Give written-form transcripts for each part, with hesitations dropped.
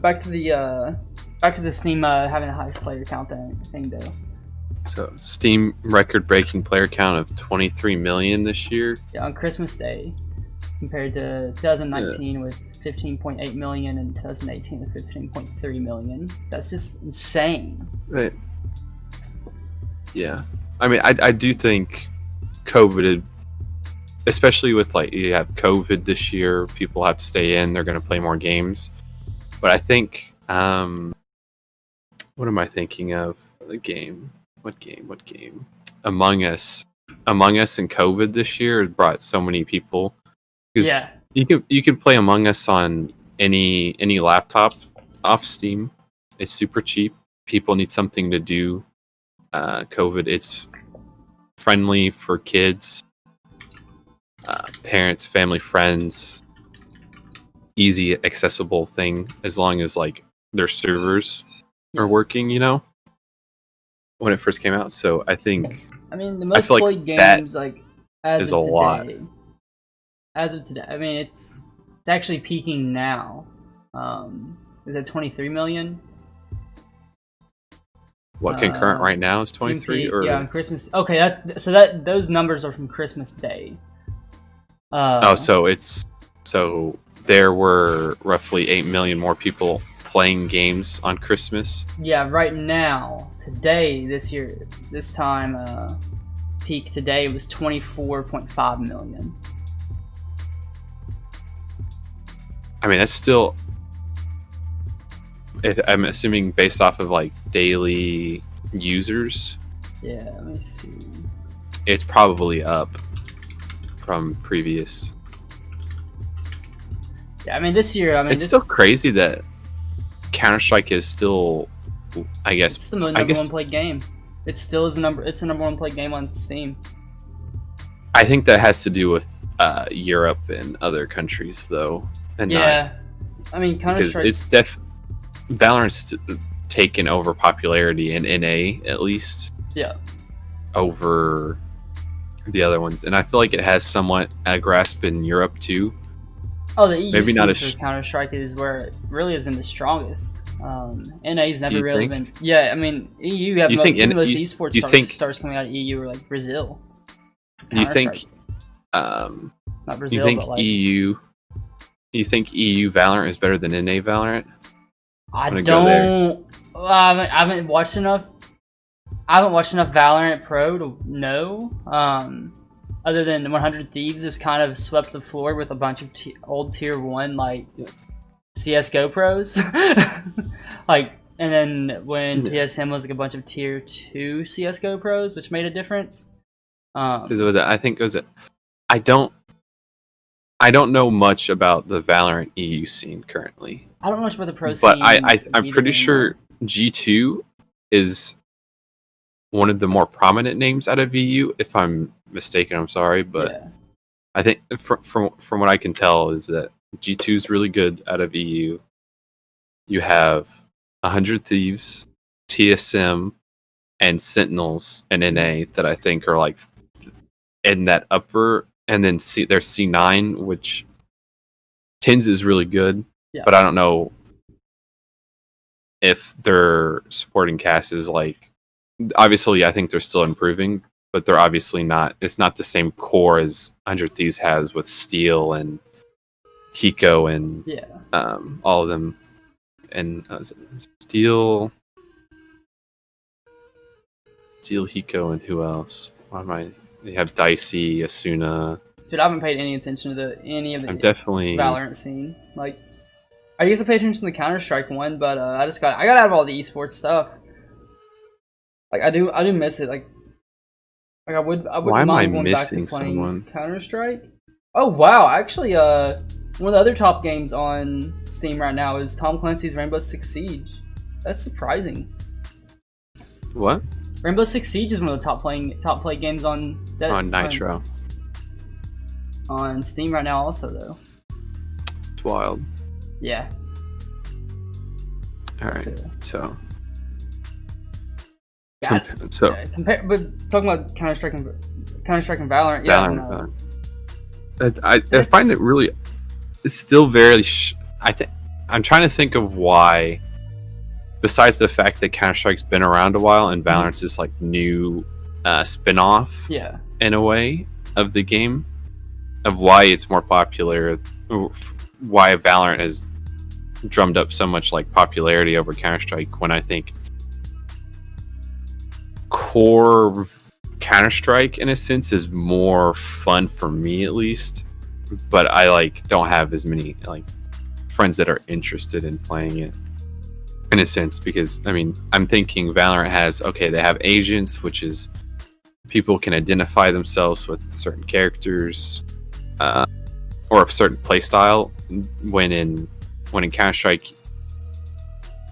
back to the Steam having the highest player count thing though. So Steam record-breaking player count of 23 million this year. Yeah, on Christmas Day, compared to 2019 with 15.8 million and 2018 with 15.3 million. That's just insane. Right. Yeah, I mean, I do think COVID, especially with like you have COVID this year, people have to stay in. They're going to play more games, but I think what am I thinking of? The game. What game? Among Us and COVID this year brought so many people. Yeah. You can play Among Us on any laptop off Steam. It's super cheap. People need something to do. COVID, it's friendly for kids, parents, family, friends. Easy, accessible thing as long as like their servers are working. When it first came out. So I think the most played games like as of today. As of today, I mean it's actually peaking now. Is it 23 million? What concurrent right now is 23 or yeah, on Christmas. Okay, those numbers are from Christmas Day. So there were roughly 8 million more people playing games on Christmas. Yeah, right now, today, this time, peak today was 24.5 million. I mean, that's still, I'm assuming based off of like daily users. Yeah, let me see. It's probably up from previous. Yeah, I mean this year, it's still crazy that CounterStrike is still, I guess, it's the number one played game. It still is it's the number one played game on Steam. I think that has to do with Europe and other countries, though. And yeah, I mean CounterStrike. It's Valorant's taken over popularity in NA at least. Yeah. Over the other ones, and I feel like it has somewhat a grasp in Europe too. Oh, the EU maybe not for CounterStrike is where it really has been the strongest. NA's never really been. Yeah, I mean EU have most esports stars coming out of EU or like Brazil. You think? Not Brazil, you think but like EU? You think EU Valorant is better than NA Valorant? I haven't watched enough. I haven't watched enough Valorant Pro to know. Other than 100 Thieves has kind of swept the floor with a bunch of old tier 1 like CSGO pros. And then when TSM was like a bunch of tier 2 CSGO pros, which made a difference. I don't know much about the Valorant EU scene currently. I don't know much about the pro scene. But I'm pretty sure G2 is one of the more prominent names out of EU. If I'm mistaken, I'm sorry, but yeah. I think from what I can tell is that G2 is really good out of EU. You have 100 Thieves, TSM, and Sentinels in NA that I think are like in that upper, and then there's C9, which Tins is really good, but I don't know if their supporting cast is like, obviously I think they're still improving, but they're obviously not, it's not the same core as 100 Thieves has with Steel and Hiko and all of them. And Steel, Hiko, and who else? They have Dicey, Asuna. Dude, I haven't paid any attention to any of the definitely Valorant scene. Like, I used to pay attention to the Counter-Strike one, but I got out of all the esports stuff. Like I do miss it. Like I wouldn't mind going back to playing Counter-Strike. Oh wow, actually one of the other top games on Steam right now is Tom Clancy's Rainbow Six Siege. That's surprising. What? Rainbow Six Siege is one of the top played games on Nitro. On Steam right now also though. It's wild. Yeah. Alright. So but talking about Counter-Strike and Valorant, I find it really, it's still very. I think I'm trying to think of why, besides the fact that Counter-Strike's been around a while and Valorant's this like new spin-off in a way of the game, of why it's more popular, why Valorant has drummed up so much like popularity over Counter-Strike, when I think core Counter-Strike in a sense is more fun for me, at least, but I like don't have as many like friends that are interested in playing it in a sense, because I mean, I'm thinking Valorant has, okay, they have agents, which is people can identify themselves with certain characters or a certain playstyle, when in Counter-Strike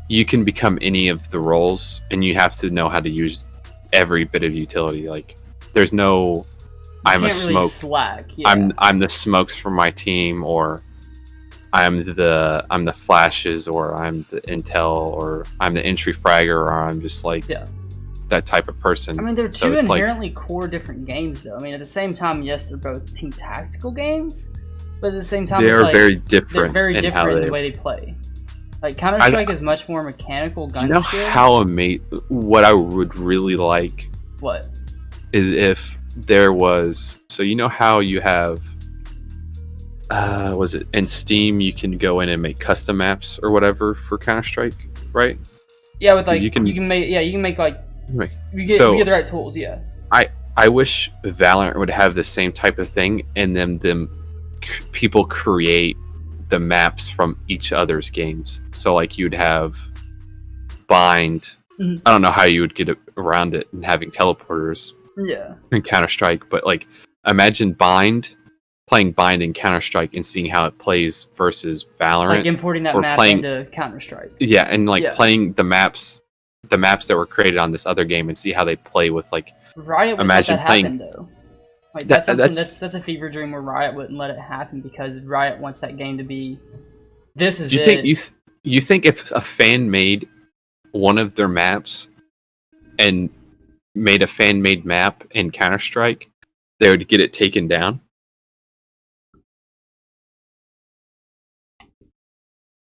you can become any of the roles and you have to know how to use every bit of utility. Like there's no I'm a smoke really slack. I'm the smokes for my team, or I'm the flashes, or I'm the intel, or I'm the entry fragger, or I'm just like that type of person. I mean, they're two inherently core different games, though. I mean, at the same time, yes, they're both team tactical games, but at the same time, they're very different. They're very different in the way they play. Like CounterStrike is much more mechanical gun skill. How amazing! What I would really like is if there was, so you know how you have was it in Steam, you can go in and make custom maps or whatever for Counter-Strike, right? Yeah, with like you can make like you get the right tools. Yeah, I wish Valorant would have the same type of thing, and them people create the maps from each other's games. So like you'd have Bind. I don't know how you would get around it and having teleporters in Counter-Strike, but like imagine playing Bind in Counter-Strike and seeing how it plays versus Valorant. Like importing that map into Counter-Strike. Yeah, and like playing the maps that were created on this other game and see how they play with like Riot would let that happen though. Like that's a fever dream where Riot wouldn't let it happen, because Riot wants that game to be You think if a fan made one of their maps and made a fan-made map in Counter-Strike, they would get it taken down?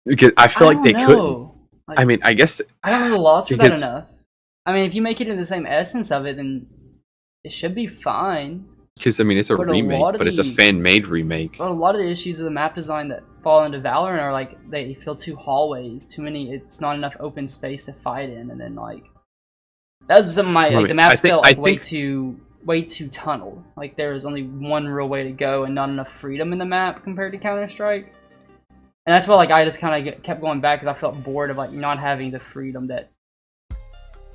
Because I feel like they couldn't. Like, I mean, I guess I don't know the laws for that enough. I mean, if you make it in the same essence of it, then it should be fine. Because I mean, it's a remake, but it's a fan-made remake. But a lot of the issues of the map design that fall into Valorant are like they feel too hallways, too many. It's not enough open space to fight in, and then like that's some of my the maps felt like way too tunneled. Like there was only one real way to go, and not enough freedom in the map compared to Counter-Strike. And that's why like I just kind of kept going back, because I felt bored of like not having the freedom that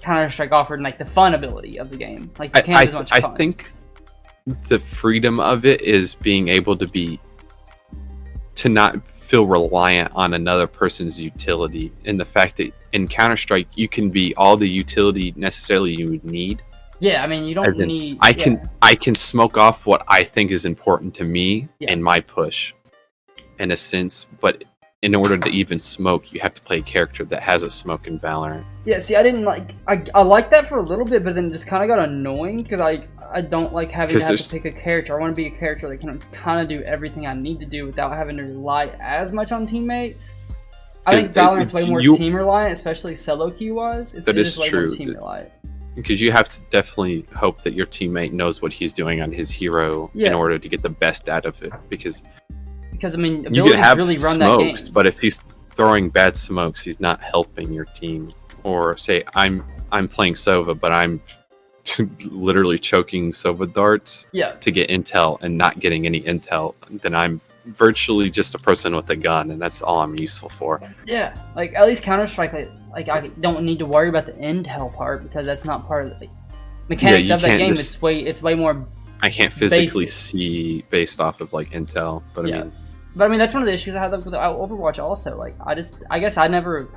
Counter-Strike offered, and like the fun ability of the game. Like you can't have as much fun. I think the freedom of it is being able to not feel reliant on another person's utility, and the fact that in Counter-Strike you can be all the utility necessarily you would need. Yeah, I mean you don't need. I can smoke off what I think is important to me in my push, in a sense, but in order to even smoke, you have to play a character that has a smoke in Valorant. Yeah, see, I didn't like. I liked that for a little bit, but then it just kind of got annoying, because I don't like having to pick a character. I want to be a character that can kind of do everything I need to do without having to rely as much on teammates. I think Valorant's way more team reliant, especially solo queue wise. It is way more team reliant. Because you have to definitely hope that your teammate knows what he's doing on his hero in order to get the best out of it. Because I mean, you can have really run smokes, that game. But if he's throwing bad smokes, he's not helping your team. Or say I'm playing Sova, but I'm literally choking Sova darts to get intel and not getting any intel, then I'm virtually just a person with a gun, and that's all I'm useful for. Yeah, like at least Counter-Strike, like I don't need to worry about the intel part, because that's not part of the mechanics of that game. It's way more. I can't physically see based off of like intel, but I mean that's one of the issues I had with Overwatch also. Like I guess I never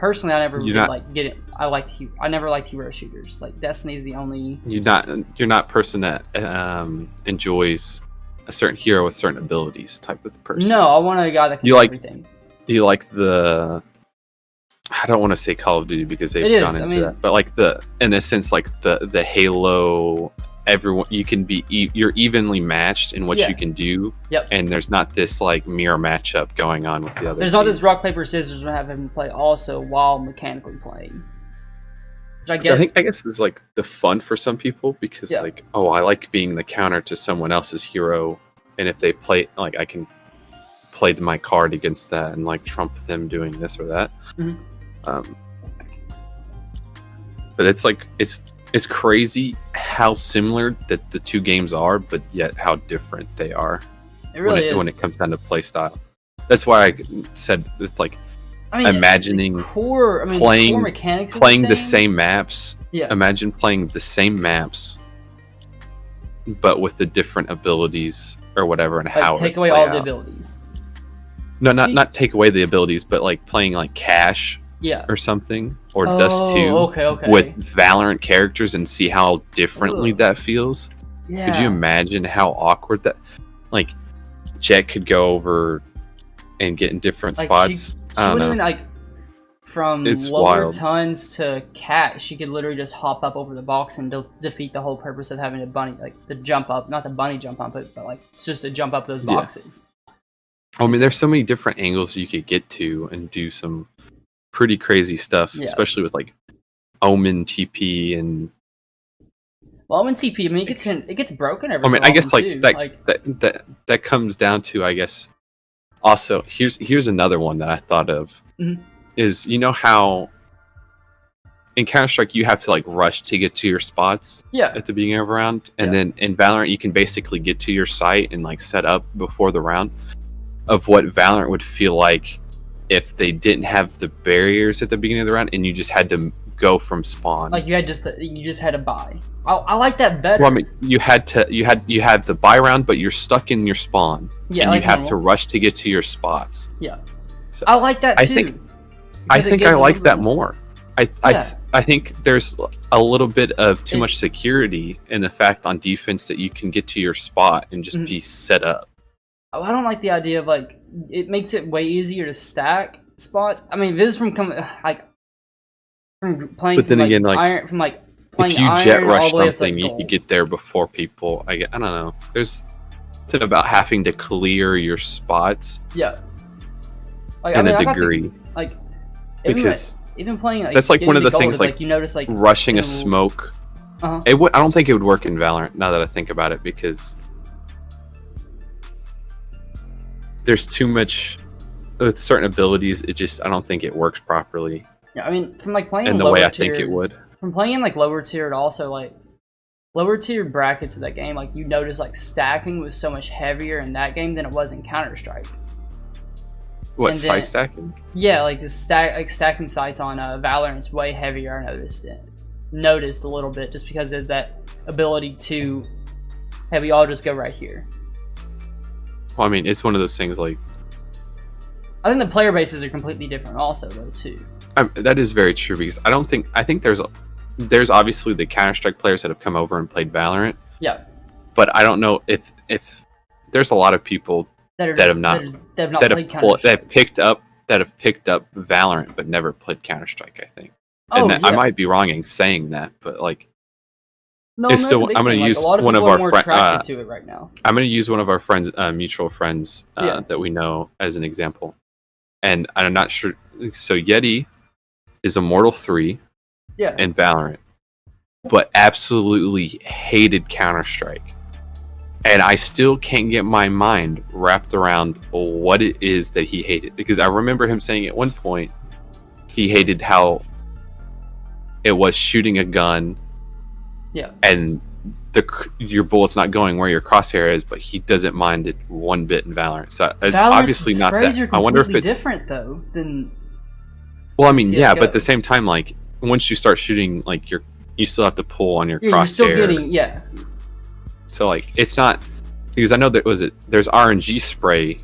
liked hero shooters. Like Destiny's the only. You're not a person that enjoys a certain hero with certain abilities type of person. No, I want a guy that can do everything. You like the. I don't want to say Call of Duty because they've gone into that, but like in a sense, like the Halo everyone, you can be you're evenly matched in what Yeah. you can do. Yep. And there's not this like mirror matchup going on with the other. There's not this rock paper scissors when having him play also while mechanically playing. Which I guess is like the fun for some people because like, oh, I like being the counter to someone else's hero, and if they play, like, I can play my card against that and like trump them doing this or that. Mm-hmm. But it's like it's crazy how similar that the two games are, but yet how different they are. It really is when it comes down to play style. That's why I said it's like. Imagining playing the same maps. Yeah. Imagine playing the same maps, but with the different abilities or whatever, and how take away all the abilities. No, not take away the abilities, but like playing like Cash, or something, or Dust 2 with Valorant characters, and see how differently that feels. Yeah. Could you imagine how awkward that? Like, Jet could go over and get in different spots. She wouldn't even like from it's lower wild. tons to cat. She could literally just hop up over the box and defeat the whole purpose of having a bunny, like the jump up, not the bunny jump up, but like it's just to jump up those boxes. I mean, there's so many different angles you could get to and do some pretty crazy stuff, especially with like Omen TP and. Well, Omen TP, I mean, it gets broken every. I mean, so I guess often that comes down to, I guess. Also, here's another one that I thought of is, you know how in Counter-Strike you have to like rush to get to your spots at the beginning of a round, and then in Valorant you can basically get to your site and like set up before the round. Of what Valorant would feel like if they didn't have the barriers at the beginning of the round and you just had to go from spawn. Like you just had to buy. I like that better. Well, I mean, you had the buy round, but you're stuck in your spawn. Yeah, and like you have to rush to get to your spots. Yeah, so I like that too. I think I like that more. I think there's a little bit of too much security in the fact on defense that you can get to your spot and just be set up. I don't like the idea of like it makes it way easier to stack spots. I mean, this is from playing. But then again, like iron, from like playing if you iron jet rush something, like you could get there before people. I don't know. There's something about having to clear your spots. Yeah. Like, in a degree. Because even playing like that's like one of those things like you notice like rushing a smoke. I don't think it would work in Valorant now that I think about it, because there's too much with certain abilities. I don't think it works properly. Yeah, I mean, from like playing in the way I think it would. From playing in like lower tier, and also like lower tier brackets of that game, like you notice like stacking was so much heavier in that game than it was in CounterStrike. What, site stacking? Yeah, like the stacking sites on Valorant's way heavier. I noticed a little bit just because of that ability to have we all just go right here. Well, I mean, it's one of those things like. I think the player bases are completely different, also though too. That is very true, because I think there's obviously the Counter-Strike players that have come over and played Valorant. Yeah. But I don't know if there's a lot of people that have picked up Valorant but never played Counter-Strike, I think. I might be wrong in saying that, but like no, it's still, I'm going to use one of our friends to it right now. I'm going to use one of our friends, mutual friends that we know as an example. And I'm not sure, so Yeti is Immortal 3 in Valorant, but absolutely hated Counter-Strike. And I still can't get my mind wrapped around what it is that he hated. Because I remember him saying at one point he hated how it was shooting a gun and your bullet's not going where your crosshair is, but he doesn't mind it one bit in Valorant. So it's obviously not that. I wonder if it's different though than. Well, I mean, CSGO. but at the same time, like once you start shooting, like you still have to pull on your crosshair. You're still getting So like it's not, because I know there's RNG spray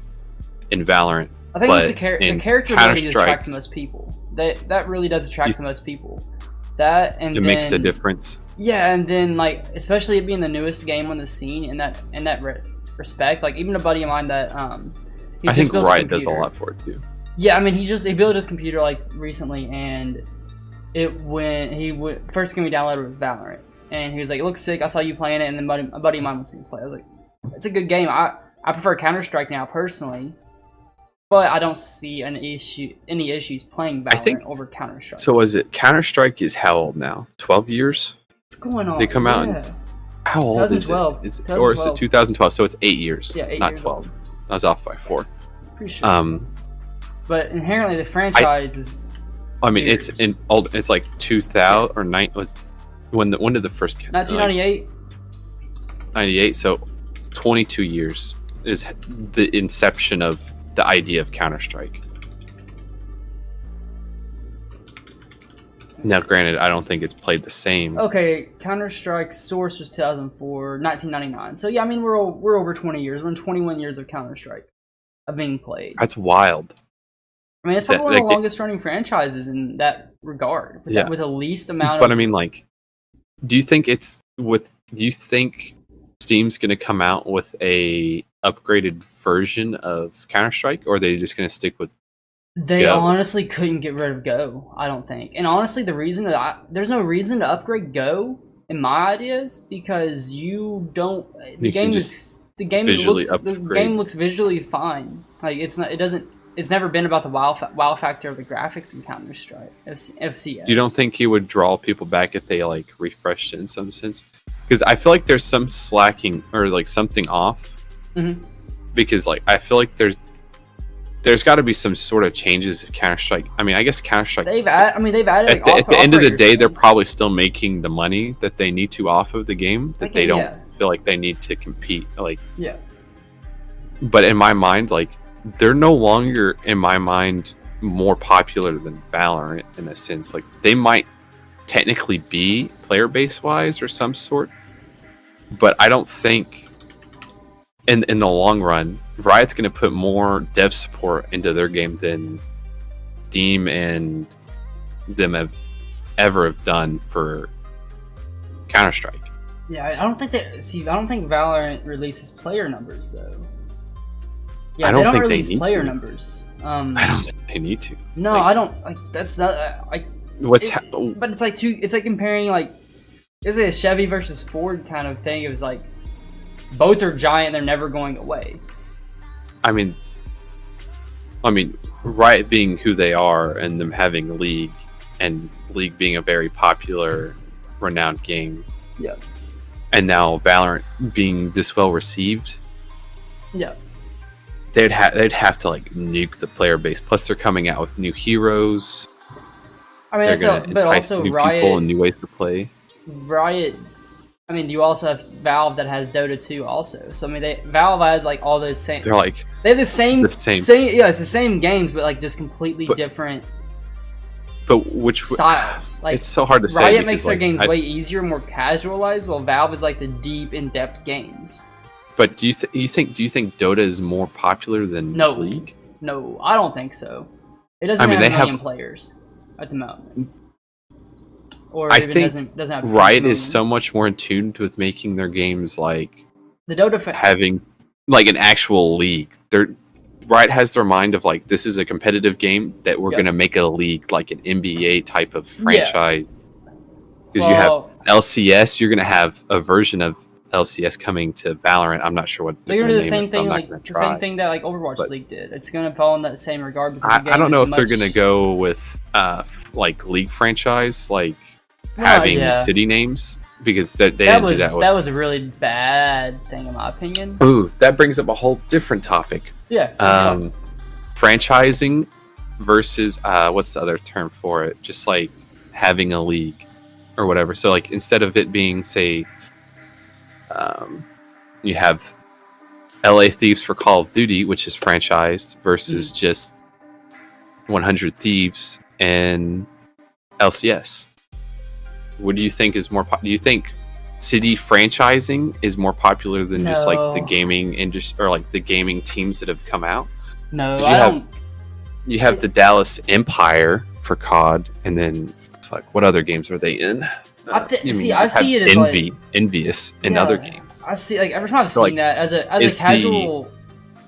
in Valorant. I think it's the character ability does attract the most people. That really does attract the most people. That and it makes the difference. Yeah, and then like especially it being the newest game on the scene in that respect, like even a buddy of mine that I think Riot does a lot for it too. Yeah, I mean he built his computer like recently, and first game we downloaded was Valorant, and he was like, "It looks sick. I saw you playing it," and then a buddy of mine wants to play. I was like, "It's a good game. I prefer Counter-Strike now personally, but I don't see any issues playing Valorant over Counter-Strike." So was it Counter-Strike is how old now? 12 years? What's going on? They come out in, how old is it? Or is it 2012? So it's 8 years. Yeah, 8 not years 12. Old. I was off by 4. Pretty sure. But inherently the franchise is. I mean, years. It's like 2000 or 9 was when did the first 1998. 98. So 22 years is the inception of the idea of Counter-Strike. Now, granted, I don't think it's played the same. Okay, Counter-Strike source was 2004, 1999. So yeah, I mean we're over 20 years. We're in 21 years of Counter-Strike of being played. That's wild. I mean, it's probably one of the longest running franchises in that regard. With the least amount of. But I mean, like, do you think Steam's going to come out with a upgraded version of Counter-Strike, or are they just going to stick with? They honestly couldn't get rid of Go, I don't think. And honestly, the reason there's no reason to upgrade Go in my ideas because the game looks visually fine. Like it's never been about the wow factor of the graphics in Counter-Strike FCS. You don't think it would draw people back if they like refreshed it in some sense? Because I feel like there's some slacking or like something off. Mm-hmm. Because like I feel like there's got to be some sort of changes of Counter-Strike. I mean, I guess Counter-Strike. They've added. At the end of the day, they're probably still making the money that they need to off of the game. That they don't feel like they need to compete. Like yeah. But in my mind, like they're no longer, in my mind, more popular than Valorant in a sense. Like they might technically be player base wise or some sort, but I don't think in the long run, Riot's going to put more dev support into their game than Steam and them have ever done for Counter-Strike. Yeah, I don't think Valorant releases player numbers though. Yeah, I don't think they release need player to. numbers. I don't think they need to. No, I don't. Like that's not. But it's like It's like comparing like, is it a Chevy versus Ford kind of thing? It was like, both are giant. They're never going away. I mean, Riot being who they are, and them having League, and League being a very popular, renowned game. Yeah. And now Valorant being this well received. Yeah. They'd have to like nuke the player base. Plus, they're coming out with new heroes. I mean, but also new Riot people and new ways to play. Riot. I mean, you also have Valve that has Dota 2 also. So I mean, Valve has like all those same. They're like they have the same. Yeah, it's the same games, but like just completely different. But which styles? Like it's so hard to say. Riot makes their games way easier, more casualized, while Valve is like the deep, in-depth games. But do you think Dota is more popular than League? No, I don't think so. It doesn't have a million players at the moment. Or I even think doesn't have Riot is so much more in tune with making their games like the Dota having like an actual league. Riot has their mind of like, this is a competitive game that we're gonna make a league, like an NBA type of franchise. Because you have LCS, you're gonna have a version of LCS coming to Valorant. I'm not sure what they're gonna do the same thing, same thing that like Overwatch League did. It's gonna fall in that same regard. I don't know if they're gonna go with like League franchise, like having city names, because that was a really bad thing in my opinion. Ooh, that brings up a whole different topic. Yeah. Franchising versus what's the other term for it? Just like having a league or whatever. So like instead of it being, say, you have LA Thieves for Call of Duty, which is franchised, versus just 100 Thieves and LCS. What do you think is more? Do you think city franchising is more popular than just like the gaming industry or like the gaming teams that have come out? No, you have the Dallas Empire for COD, and then what other games are they in? I see it as Envious in other games. I see, like every time I've seen that as a casual.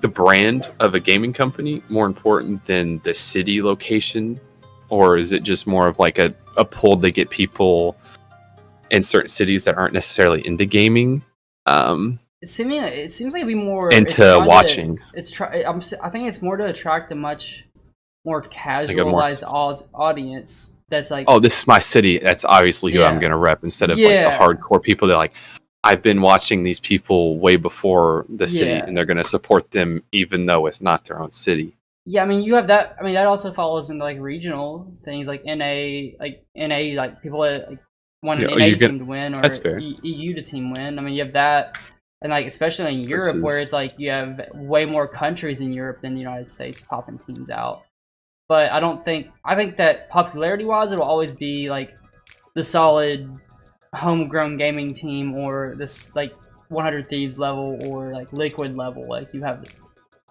The brand of a gaming company more important than the city location, or is it just more of like a pull to get people in certain cities that aren't necessarily into gaming. It seems like it'd be more into watching. I think it's more to attract a much more casualized audience. That's like, oh, this is my city. That's obviously who I'm gonna rep, instead of like the hardcore people that like, I've been watching these people way before the city, and they're gonna support them even though it's not their own city. Yeah, I mean, you have that. I mean, that also follows into like regional things, like NA, like people that like want an NA team to win, or EU to team win. I mean, you have that, and like especially in Europe, where it's like you have way more countries in Europe than the United States popping teams out. But I think that popularity-wise, it'll always be like the solid homegrown gaming team, or this like 100 Thieves level, or like Liquid level. Like you have,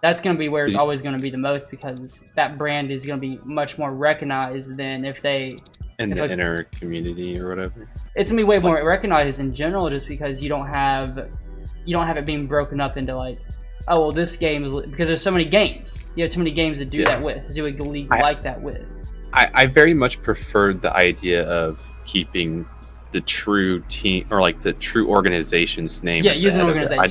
that's going to be where it's always going to be the most, because that brand is going to be much more recognized than if they in the inner community or whatever. It's going to be way more recognized in general, just because you don't have it being broken up into like, oh well, this game is, because there's so many games. You have too many games to do that with, to do a league like that with. I very much preferred the idea of keeping the true team, or like the true organization's name. Yeah, use an organization.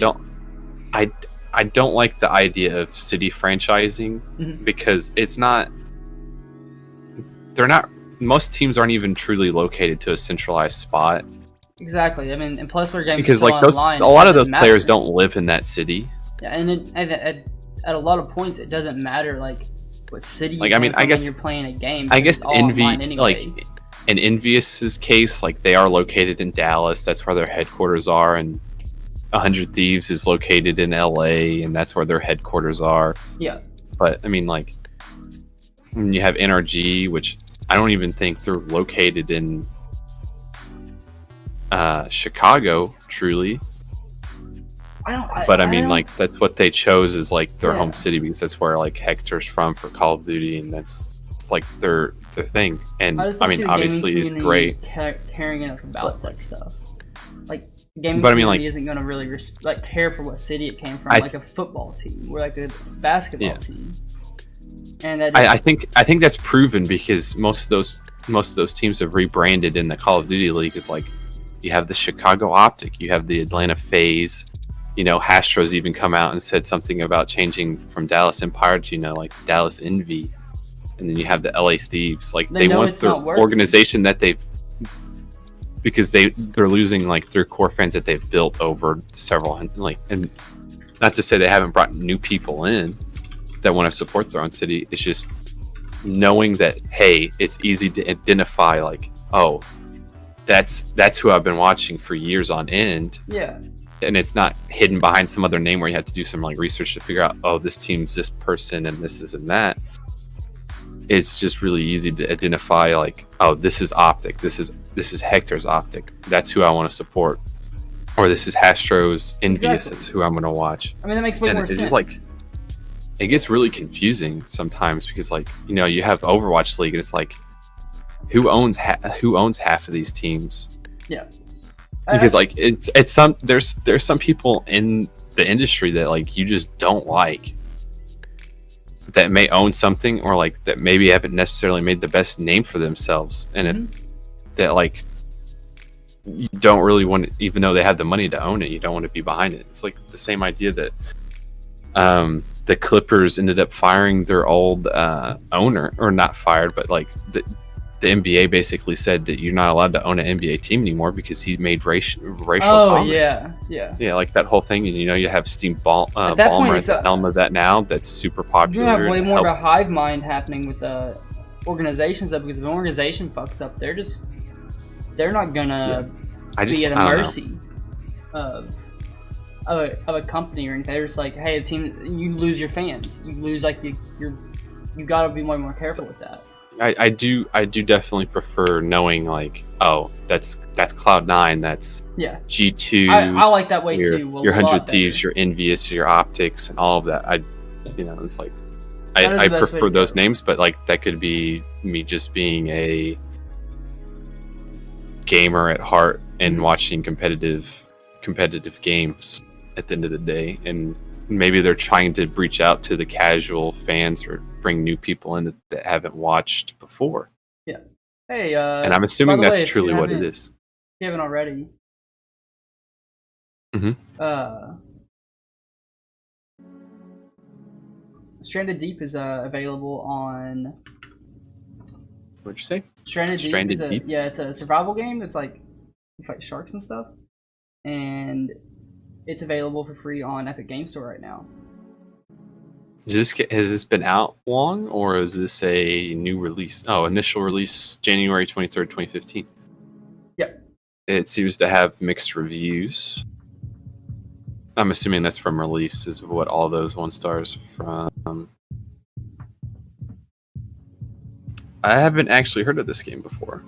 I don't like the idea of city franchising, because it's not. They're not. Most teams aren't even truly located to a centralized spot. Exactly. I mean, and plus we're getting because like online, a lot of those players don't live in that city. Yeah, and at a lot of points, it doesn't matter like what city. Like, I mean, I guess when you're playing a game. I guess anyway. Like in Envious's case, like they are located in Dallas. That's where their headquarters are, and 100 Thieves is located in LA, and that's where their headquarters are. Yeah. But I mean, like, when you have NRG, which I don't even think they're located in Chicago, truly. I mean, like, that's what they chose as like their home city, because that's where like Hector's from for Call of Duty, and it's like their thing. And I mean, obviously, it's great caring enough about that stuff. Like, gaming community isn't going to really care for what city it came from, like a football team or like a basketball team. And that I think that's proven, because most of those teams have rebranded in the Call of Duty League. It's like you have the Chicago Optic, you have the Atlanta FaZe. You know, Hastro's even come out and said something about changing from Dallas Empire to, you know, like Dallas Envy. And then you have the LA Thieves. Like, they want their organization that they've, because they're losing like their core fans that they've built over several, like, and not to say they haven't brought new people in that want to support their own city. It's just knowing that, hey, it's easy to identify, like, oh, that's who I've been watching for years on end. Yeah. And it's not hidden behind some other name where you have to do some like research to figure out, oh, this team's this person and this is and that. It's just really easy to identify, like, oh, this is Optic, this is Hector's Optic, that's who I want to support, or this is Hastro's Envious, that's who I'm going to watch. I mean, that makes way more sense. Just, like, it gets really confusing sometimes, because, like, you know, you have Overwatch League, and it's like, who owns half of these teams? Yeah. Because like it's some there's some people in the industry that like you just don't like, that may own something, or like that maybe haven't necessarily made the best name for themselves, and if that, like, you don't really want it, even though they have the money to own it, you don't want to be behind it. It's like the same idea that the Clippers ended up firing their old owner, or not fired, but like the NBA basically said that you're not allowed to own an NBA team anymore because he made racial comments. Yeah, like that whole thing. And you know, you have Steve Ballmer at the helm of that now. That's super popular. You have way more of a hive mind happening with the organizations, because if an organization fucks up, they're not gonna be at the mercy of a company or anything. They're just like, hey, the team, you lose your fans, you lose, like, you gotta be more careful with that. I do definitely prefer knowing, like, oh, that's Cloud9, that's G2. I like that way too. Your 100 Thieves, your Envious, your Optics, and all of that. It's like I prefer those names, but like that could be me just being a gamer at heart and watching competitive games at the end of the day, and maybe they're trying to reach out to the casual fans or bring new people in that haven't watched before. Yeah. Hey, and I'm assuming that's truly what it is. you haven't already. Stranded Deep is available on. What'd you say? Stranded Deep. Yeah, it's a survival game. It's like you fight sharks and stuff, and it's available for free on Epic Game Store right now. Has this been out long, or is this a new release? Oh, initial release January 23rd, 2015. Yep. It seems to have mixed reviews. I'm assuming that's from release, is what all those 1 stars from. I haven't actually heard of this game before.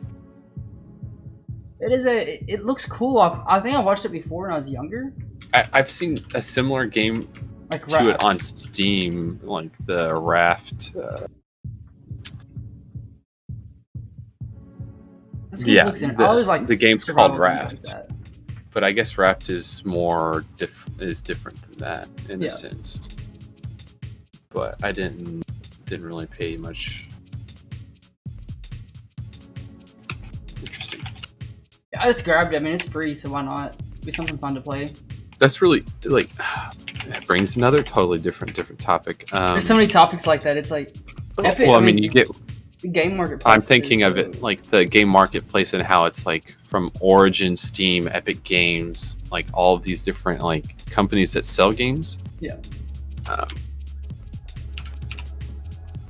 It looks cool. I think I watched it before when I was younger. I've seen a similar game like to it on Steam, like the Raft. This game looks I always like the game's called Raft, like, but I guess Raft is more different than that in a sense. But I didn't really pay much. Interesting. Yeah, I just grabbed it. I mean, it's free, so why not? It'd be something fun to play. That's really like that brings another totally different topic. There's so many topics like that. It's like Epic, well, I mean, you get the game marketplace. I'm thinking of it like the game marketplace and how it's like from Origin, Steam, Epic Games, like all of these different like companies that sell games. Yeah.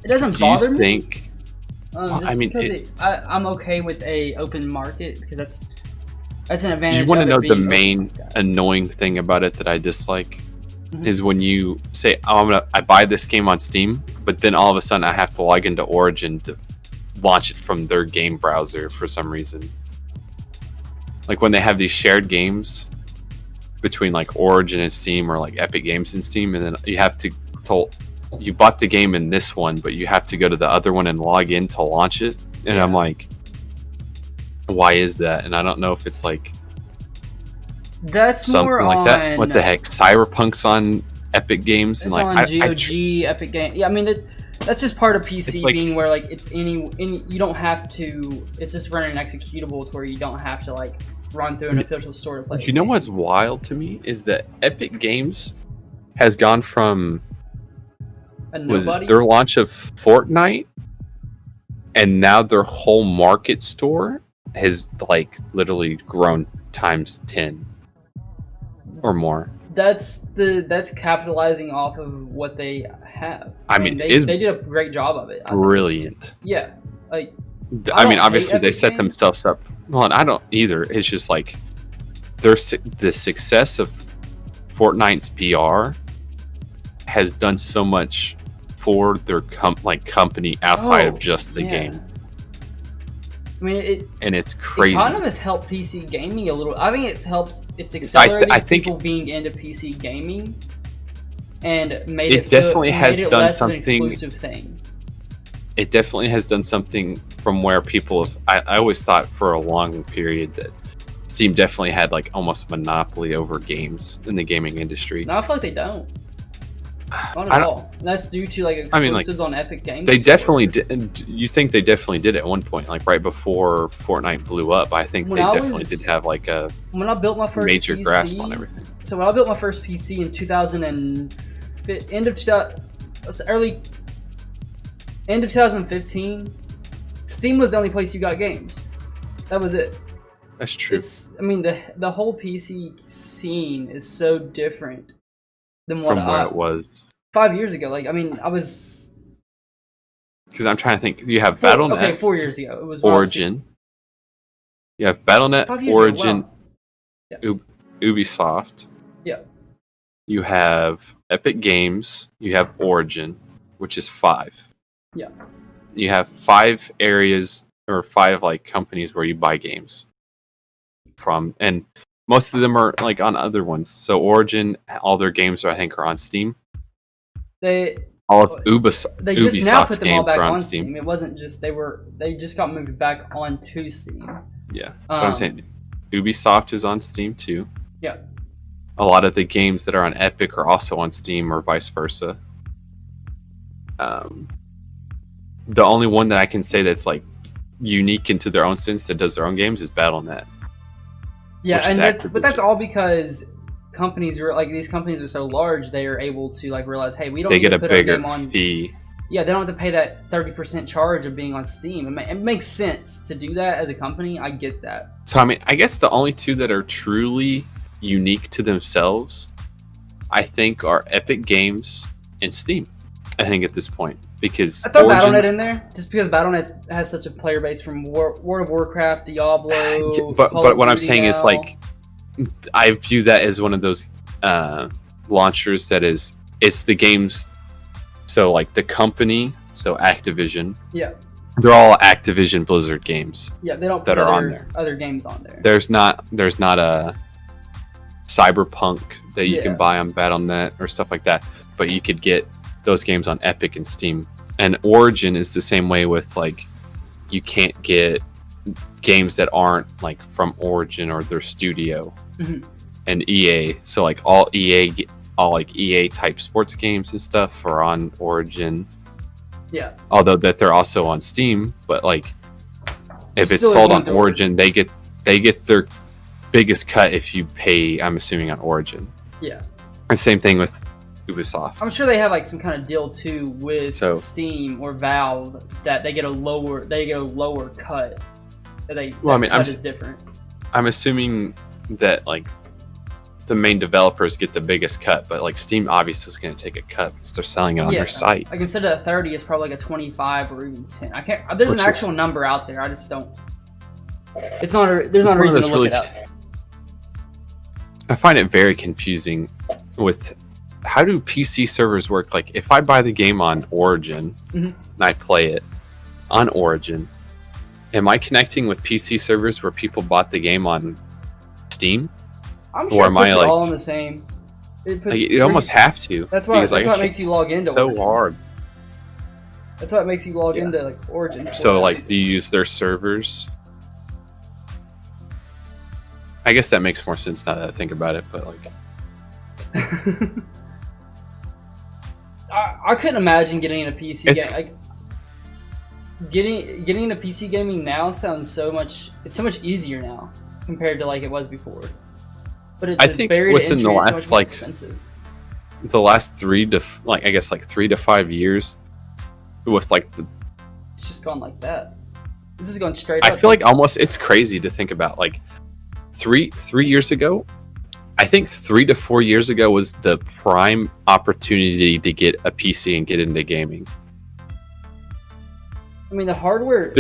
It doesn't bother me. Think? I mean, I'm okay with a open market because that's an advantage. You want to know the main annoying thing about it that I dislike is when you say, "Oh, I buy this game on Steam," but then all of a sudden I have to log into Origin to launch it from their game browser for some reason. Like when they have these shared games between like Origin and Steam, or like Epic Games and Steam, and then you have to you bought the game in this one, but you have to go to the other one and log in to launch it. And I'm like, why is that? And I don't know if it's like that's something more like on, that. What the heck? Cyberpunk's on Epic Games, it's and like on GOG, Epic Game. Yeah, I mean that's just part of PC like, being where like it's any you don't have to. It's just running an executable to where you don't have to like run through an official store to play. You know what's wild to me is that Epic Games has gone from their launch of Fortnite, and now their whole market store has like literally grown times 10 or more. That's capitalizing off of what they have. I mean they did a great job of it. Brilliant. Yeah, like I mean, obviously they set themselves up. Well, and I don't either. It's just like the success of Fortnite's PR has done so much for their company outside of just the game. I mean, it's crazy. It kind of has helped PC gaming a little. I think it's accelerated people being into PC gaming, and made it definitely has done something. An exclusive thing. It definitely has done something from where people have. I always thought for a long period that Steam definitely had like almost monopoly over games in the gaming industry. No, I feel like they don't. Not at all. And that's due to like exclusives on Epic Games. They definitely did. You think they definitely did at one point, like right before Fortnite blew up. I think they definitely did have like a when I built my first major PC, grasp on everything. So when I built my first PC in end of 2015, Steam was the only place you got games. That was it. That's true. I mean the whole PC scene is so different than what it was 5 years ago. Like, I mean, I was because I'm trying to think. You have Battle.net. Okay, 4 years ago. It was Origin. You have Battle.net, Origin, Ubisoft. Yeah. You have Epic Games. You have Origin, which is 5. Yeah. You have 5 areas or 5 like companies where you buy games from, and most of them are like on other ones. So Origin, all their games I think are on Steam. All of They just now put them all back on Steam. Steam. It wasn't just they just got moved back onto Steam. Yeah, but I'm saying Ubisoft is on Steam too. Yeah. A lot of the games that are on Epic are also on Steam, or vice versa. The only one that I can say that's like unique into their own sense that does their own games is Battle.net. Yeah, but that's all because companies are like these companies are so large they are able to like realize, hey, we don't. They get a bigger fee. Yeah, they don't have to pay that 30% charge of being on Steam. It makes sense to do that as a company. I get that. So I mean, I guess the only two that are truly unique to themselves, I think, are Epic Games and Steam. I think at this point, because I throw Battle.net in there just because Battle.net has such a player base from World of Warcraft, Diablo. But what I'm saying is like, I view that as one of those launchers that it's the games. So like the company, so Activision. Yeah. They're all Activision Blizzard games. Yeah, they don't put other games on there. There's not a Cyberpunk that you can buy on Battle.net or stuff like that, but you could get those games on Epic and Steam. And Origin is the same way with like, you can't get games that aren't like from Origin or their studio. Mm-hmm. And EA, so like all EA type sports games and stuff are on Origin. Yeah. Although that they're also on Steam, but like if it's sold on Origin, they get their biggest cut if you pay, I'm assuming, on Origin. Yeah. And same thing with Ubisoft. I'm sure they have like some kind of deal too with Steam or Valve that they get a lower cut. Is different. I'm assuming that like the main developers get the biggest cut, but like Steam obviously is going to take a cut because they're selling it on their site. Like instead of 30, it's probably like a 25 or even 10. I can't. There's an actual number out there. I just don't. It's not. There's not a reason to look it up. I find it very confusing with how do PC servers work. Like if I buy the game on Origin and I play it on Origin, am I connecting with PC servers where people bought the game on Steam? I'm sure it puts it all in the same. You almost have to. That's why it makes you log into so hard. That's why it makes you log into like Origin. So like, do you use their servers? I guess that makes more sense now that I think about it. But like, I couldn't imagine getting in a PC game. Getting into PC gaming now sounds so much. It's so much easier now compared to like it was before. But I think within the last the last 3 to 5 years, with like it's just gone like that. This is going straight up. I feel like almost it's crazy to think about. Like 3 years ago, I think 3 to 4 years ago was the prime opportunity to get a PC and get into gaming. I mean, the hardware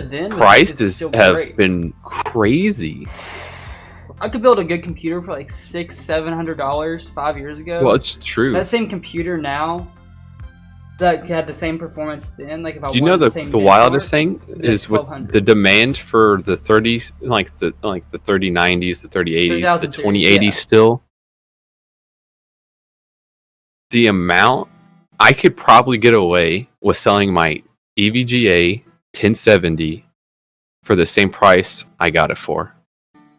then prices have been crazy. I could build a good computer for like $600-700 5 years ago. Well, it's true. That same computer now that had the same performance then, like if I the wildest thing is with the demand for the 30s, like the 3090s, the 3080s, the 2080s still. The amount I could probably get away with selling my EVGA 1070 for the same price I got it for.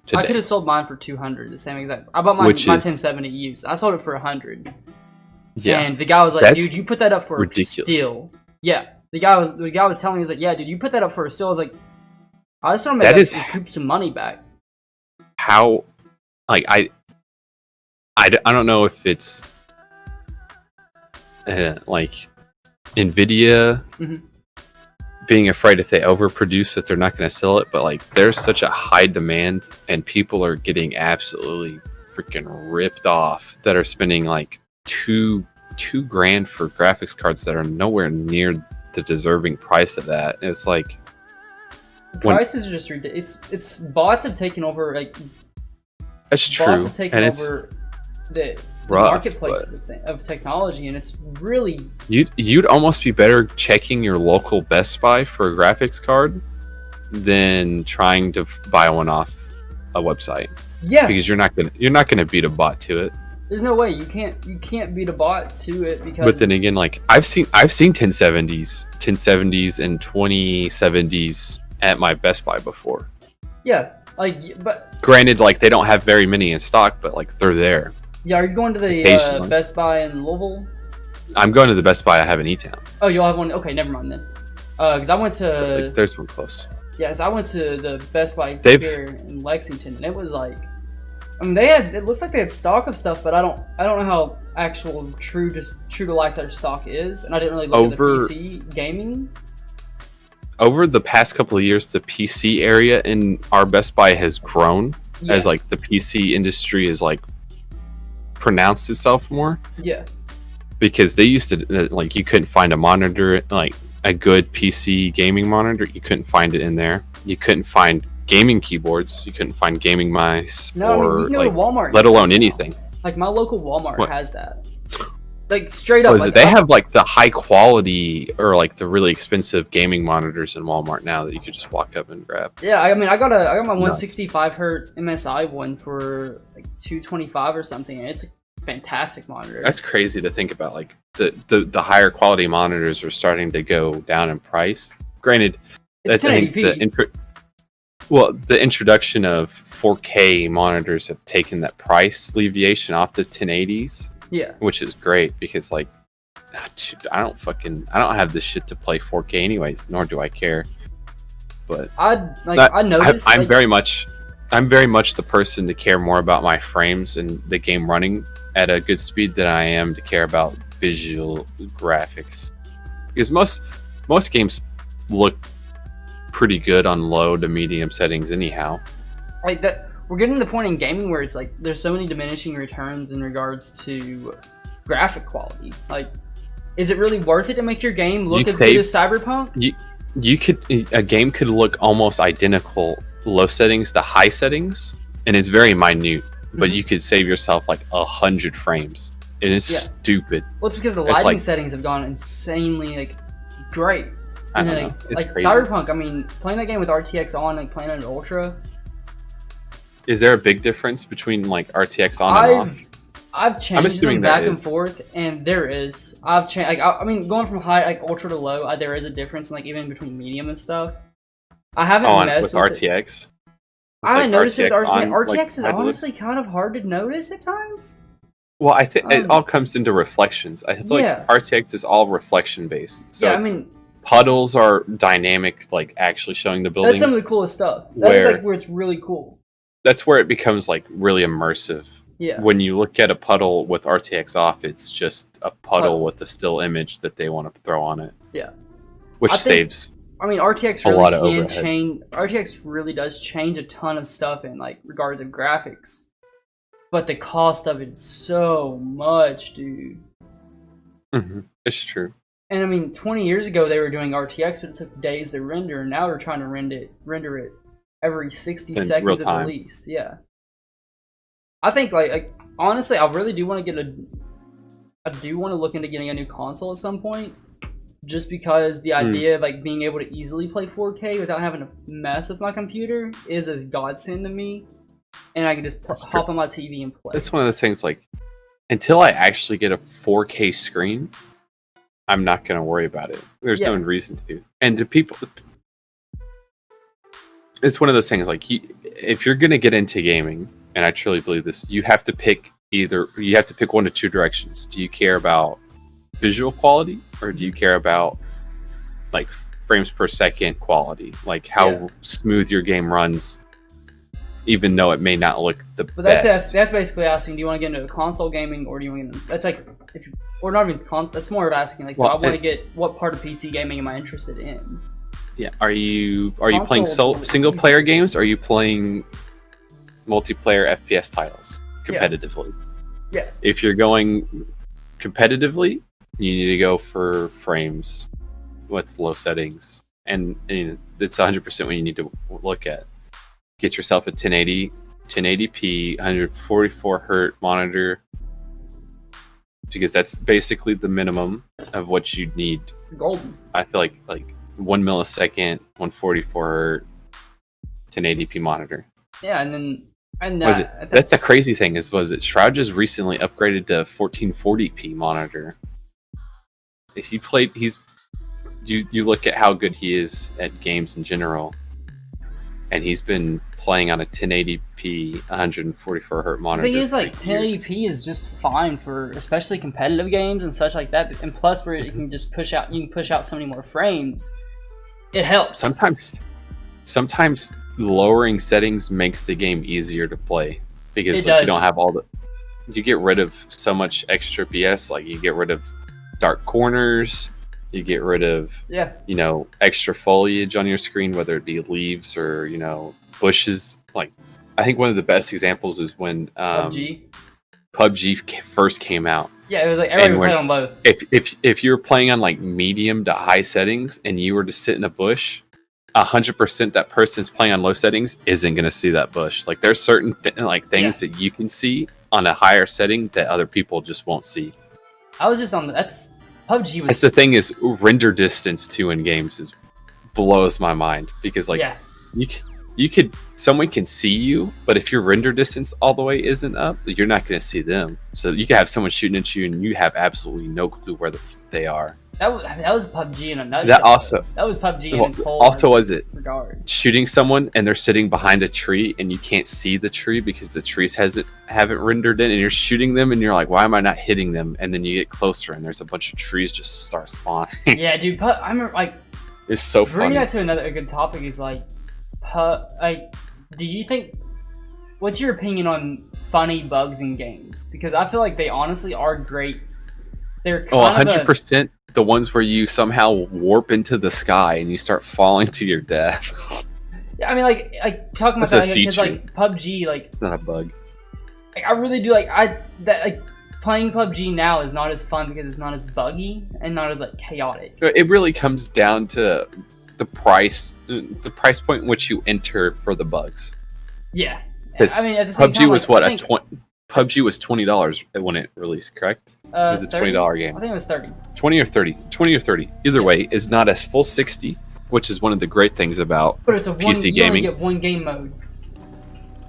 Today. I could have sold mine for $200, the same exact. I bought my 1070 used. I sold it for $100. Yeah, and the guy was like, "Dude, you put that up for ridiculous. A steal." Yeah, the guy was telling me, he was like, "Yeah, dude, you put that up for a steal." I was like, "I just want to recoup some money back." How, like I don't know if it's like Nvidia. Mm-hmm. Being afraid if they overproduce that they're not going to sell it, but like there's such a high demand and people are getting absolutely freaking ripped off that are spending like $2,000 for graphics cards that are nowhere near the deserving price of that. And it's like prices are just ridiculous. It's bots have taken over. Like that's true, bots have taken over the marketplaces of technology, and it's really you'd almost be better checking your local Best Buy for a graphics card than trying to buy one off a website. Yeah, because you're not gonna beat a bot to it. There's no way you can't beat a bot to it because. But then again, like I've seen 1070s and 2070s at my Best Buy before. Yeah, like but granted, like they don't have very many in stock, but like they're there. Yeah, are you going to the Best Buy in Louisville? I'm going to the Best Buy I have in E-Town. Oh, you'll have one? Okay, never mind then. Because I went to... So, like, there's one close. Yeah, so I went to the Best Buy here in Lexington, and it was like, I mean, it looks like they had stock of stuff, but I don't know how actual true to life their stock is, and I didn't really look at the PC gaming. Over the past couple of years, the PC area in our Best Buy has grown as like the PC industry is like pronounced itself more. Yeah. Because they used to like you couldn't find a monitor, like a good PC gaming monitor, you couldn't find it in there. You couldn't find gaming keyboards, you couldn't find gaming mice, or I mean, you can go to Walmart, let alone anything. Like my local Walmart has that. Like straight up. They have like the high quality or like the really expensive gaming monitors in Walmart now that you could just walk up and grab. Yeah, I mean, I got my 165 hertz MSI one for like $225 or something, and it's a fantastic monitor. That's crazy to think about. Like the higher quality monitors are starting to go down in price. Granted, it's 1080p. The introduction of 4K monitors have taken that price deviation off the 1080s. Yeah, which is great because like, dude, I don't have this shit to play 4K anyways, nor do I care. But I noticed I'm very much the person to care more about my frames and the game running at a good speed than I am to care about visual graphics, because most games look pretty good on low to medium settings anyhow. Like that. We're getting to the point in gaming where it's like there's so many diminishing returns in regards to graphic quality. Like, is it really worth it to make your game look as good as Cyberpunk? A game could look almost identical low settings to high settings, and it's very minute, but you could save yourself like 100 frames, and it's stupid. Well, it's because the lighting settings have gone insanely like great. I don't know. It's like crazy. Cyberpunk. I mean, playing that game with RTX on, like playing it at Ultra. Is there a big difference between like RTX on and off? I've changed them back and forth, and there is. I've changed. Like I mean, going from high, like ultra to low, there is a difference, like even between medium and stuff. I haven't messed with RTX. I haven't noticed it with RTX. RTX is honestly kind of hard to notice at times. Well, I think it all comes into reflections. I feel like RTX is all reflection based. So I mean, puddles are dynamic, like actually showing the building. That's some of the coolest stuff. That's like where it's really cool. That's where it becomes like really immersive. Yeah. When you look at a puddle with RTX off, it's just a puddle with a still image that they want to throw on it. Yeah. Which saves. I mean, RTX really can change. RTX really does change a ton of stuff in like regards of graphics, but the cost of it is so much, dude. It's true. And I mean, 20 years ago they were doing RTX, but it took days to render. And now they're trying to render it every 60 seconds at least. Yeah. I think like honestly, I really do want to look into getting a new console at some point, just because the idea of like being able to easily play 4K without having to mess with my computer is a godsend to me, and I can just hop on my TV and play. That's one of the things, like, until I actually get a 4K screen, I'm not going to worry about it. There's no reason to. And to people, it's one of those things, like, if you're going to get into gaming, and I truly believe this, you have to pick one of two directions. Do you care about visual quality, or do you care about like frames per second quality, like how smooth your game runs, even though it may not look the best? That's basically asking, do you want to get into console gaming, or do you want to? That's like, or not even. That's more of asking, like, do I want to get, what part of PC gaming am I interested in? Yeah, are you playing single player games? Or are you playing multiplayer FPS titles competitively? Yeah. If you're going competitively, you need to go for frames with low settings, and it's 100% what you need to look at. Get yourself a 1080p 144 hertz monitor, because that's basically the minimum of what you need. Golden. I feel like 1 millisecond 144 hertz 1080p monitor. Yeah, and that's the crazy thing was it Shroud just recently upgraded to 1440p monitor. If you played, you look at how good he is at games in general, and he's been playing on a 1080p 144 hertz monitor. The thing is, like, 1080p is just fine for especially competitive games and such like that, and plus where you can just push out so many more frames. It helps. sometimes lowering settings makes the game easier to play because like, you don't have you get rid of so much extra BS. Like you get rid of dark corners, you get rid of extra foliage on your screen, whether it be leaves or bushes. Like I think one of the best examples is when PUBG first came out. Yeah, it was like everyone played on both. If you were playing on like medium to high settings and you were to sit in a bush, 100% that person's playing on low settings isn't going to see that bush. Like there's certain things that you can see on a higher setting that other people just won't see. I was just on that's PUBG was. That's the thing is render distance too in games blows my mind because like someone can see you, but if your render distance all the way isn't up, you're not going to see them. So you can have someone shooting at you and you have absolutely no clue where they are. That was PUBG in a nutshell. That was PUBG in its whole regard. Shooting someone and they're sitting behind a tree and you can't see the tree because the trees haven't rendered in, and you're shooting them and you're like, why am I not hitting them? And then you get closer and there's a bunch of trees just start spawning. Yeah, dude. I remember like it's so funny. Bringing that to a good topic is like, do you think? What's your opinion on funny bugs in games? Because I feel like they honestly are great. They're 100%. The ones where you somehow warp into the sky and you start falling to your death. Yeah, I mean, like talking about that because like PUBG, like it's not a bug. Like, I really do playing PUBG now is not as fun because it's not as buggy and not as like chaotic. It really comes down to the price point in which you enter for the bugs. Yeah, I mean at the same PUBG time, was PUBG was $20 when it released, correct? It was a $20 game. I think it was 30. 20 or 30. Either way, is not a full 60, which is one of the great things about PC gaming. You only get one game mode.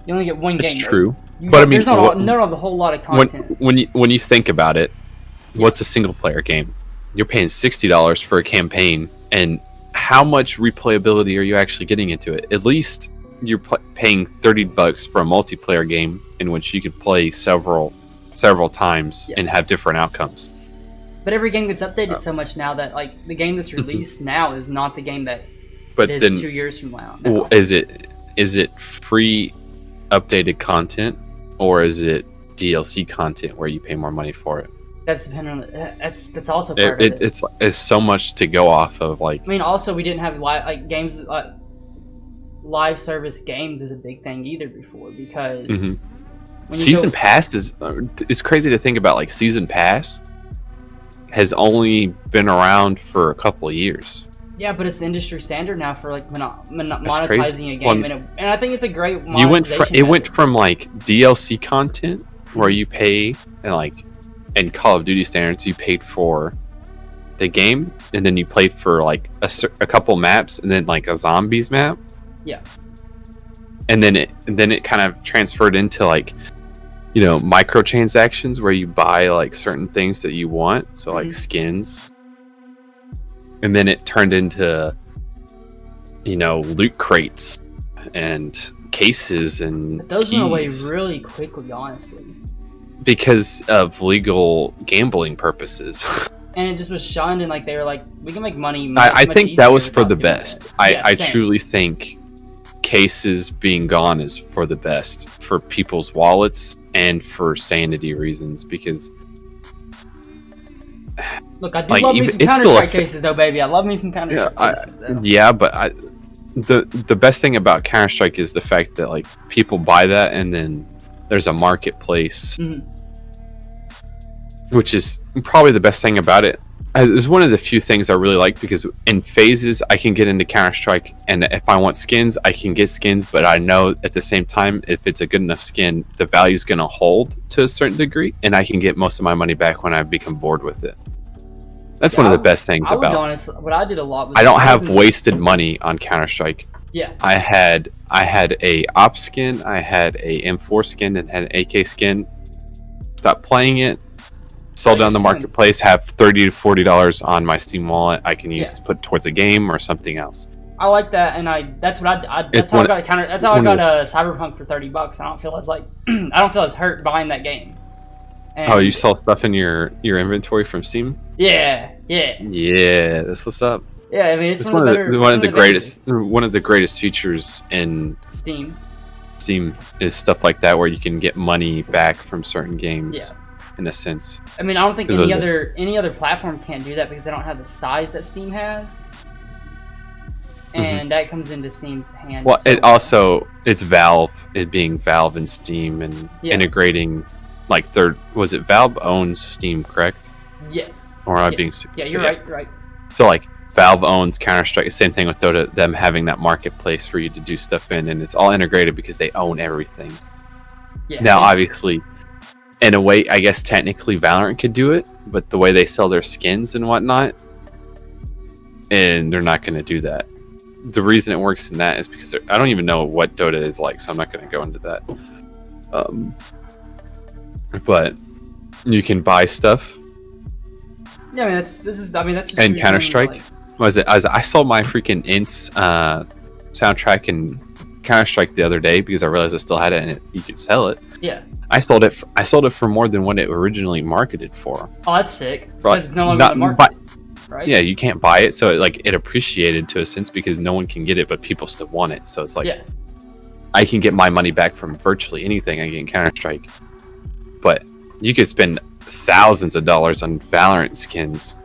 You only get one game mode. It's true. But I mean, there's not a whole lot of content. When you think about it, what's a single player game? You're paying $60 for a campaign, and how much replayability are you actually getting into it? At least you're paying $30 for a multiplayer game in which you could play several times and have different outcomes. But every game gets updated so much now that like the game that's released now is not the game that is then, 2 years from now. Well, is it free updated content or is it DLC content where you pay more money for it? That's dependent on that's also part of it. It's so much to go off of. Like, I mean, also we didn't have games. Live service games is a big thing either before because season pass is crazy to think about. Like season pass has only been around for a couple of years. Yeah, but it's the industry standard now for like monetizing a game, and I think it's a great monetization. It went from like DLC content where you pay and like in Call of Duty standards you paid for the game and then you played for like a couple maps and then like a zombies map. Yeah. And then it kind of transferred into like, microtransactions where you buy like certain things that you want, so like skins. And then it turned into loot crates and cases, and but those went away really quickly, honestly, because of legal gambling purposes. And it just was shunned, and like they were like, we can make money. I think that was for the best. I truly think cases being gone is for the best for people's wallets and for sanity reasons, because look, I do love me some CounterStrike cases though, baby. I love me some CounterStrike cases though. Yeah, but the best thing about CounterStrike is the fact that like people buy that and then there's a marketplace, which is probably the best thing about it. It's one of the few things I really like, because in phases I can get into Counter-Strike, and if I want skins I can get skins, but I know at the same time if it's a good enough skin the value is going to hold to a certain degree, and I can get most of my money back when I become bored with it. That's one of the best things about it. Honest, what I did a lot was I don't have wasted money on Counter-Strike. Yeah. I had a op skin, I had a M4 skin, and had an AK skin. Stopped playing it. Sold down the marketplace, have $30 to $40 on my Steam wallet I can use to put towards a game or something else. I like that, and that's how I got Cyberpunk for $30. I don't feel as hurt buying that game. And you saw stuff in your inventory from Steam? Yeah. Yeah, that's what's up. Yeah, I mean, it's one of the greatest features in Steam. Steam is stuff like that, where you can get money back from certain games. Yeah. In a sense. I mean, I don't think any other platform can do that because they don't have the size that Steam has, and that comes into Steam's hands. Well, it's Valve, it being Valve and Steam, and integrating, like was it Valve owns Steam, correct? Yes. Or am I being? Yeah, you're right. You're right. So like Valve owns CounterStrike. Same thing with Dota. Them having that marketplace for you to do stuff in, and it's all integrated because they own everything. Yeah. Now, obviously, in a way, I guess technically Valorant could do it, but the way they sell their skins and whatnot, and they're not going to do that. The reason it works in that is because I don't even know what Dota is like, so I'm not going to go into that. But you can buy stuff. Yeah, I mean that's just and CounterStrike. Was it? I sold my freaking Ints soundtrack and CounterStrike the other day because I realized I still had it and you could sell it. Yeah. I sold it for more than what it originally marketed for. Oh, that's sick. Because it's no longer on the market, right? Yeah, you can't buy it, so it appreciated to a sense because no one can get it, but people still want it. So it's like, I can get my money back from virtually anything I get in Counter-Strike. But you could spend thousands of dollars on Valorant skins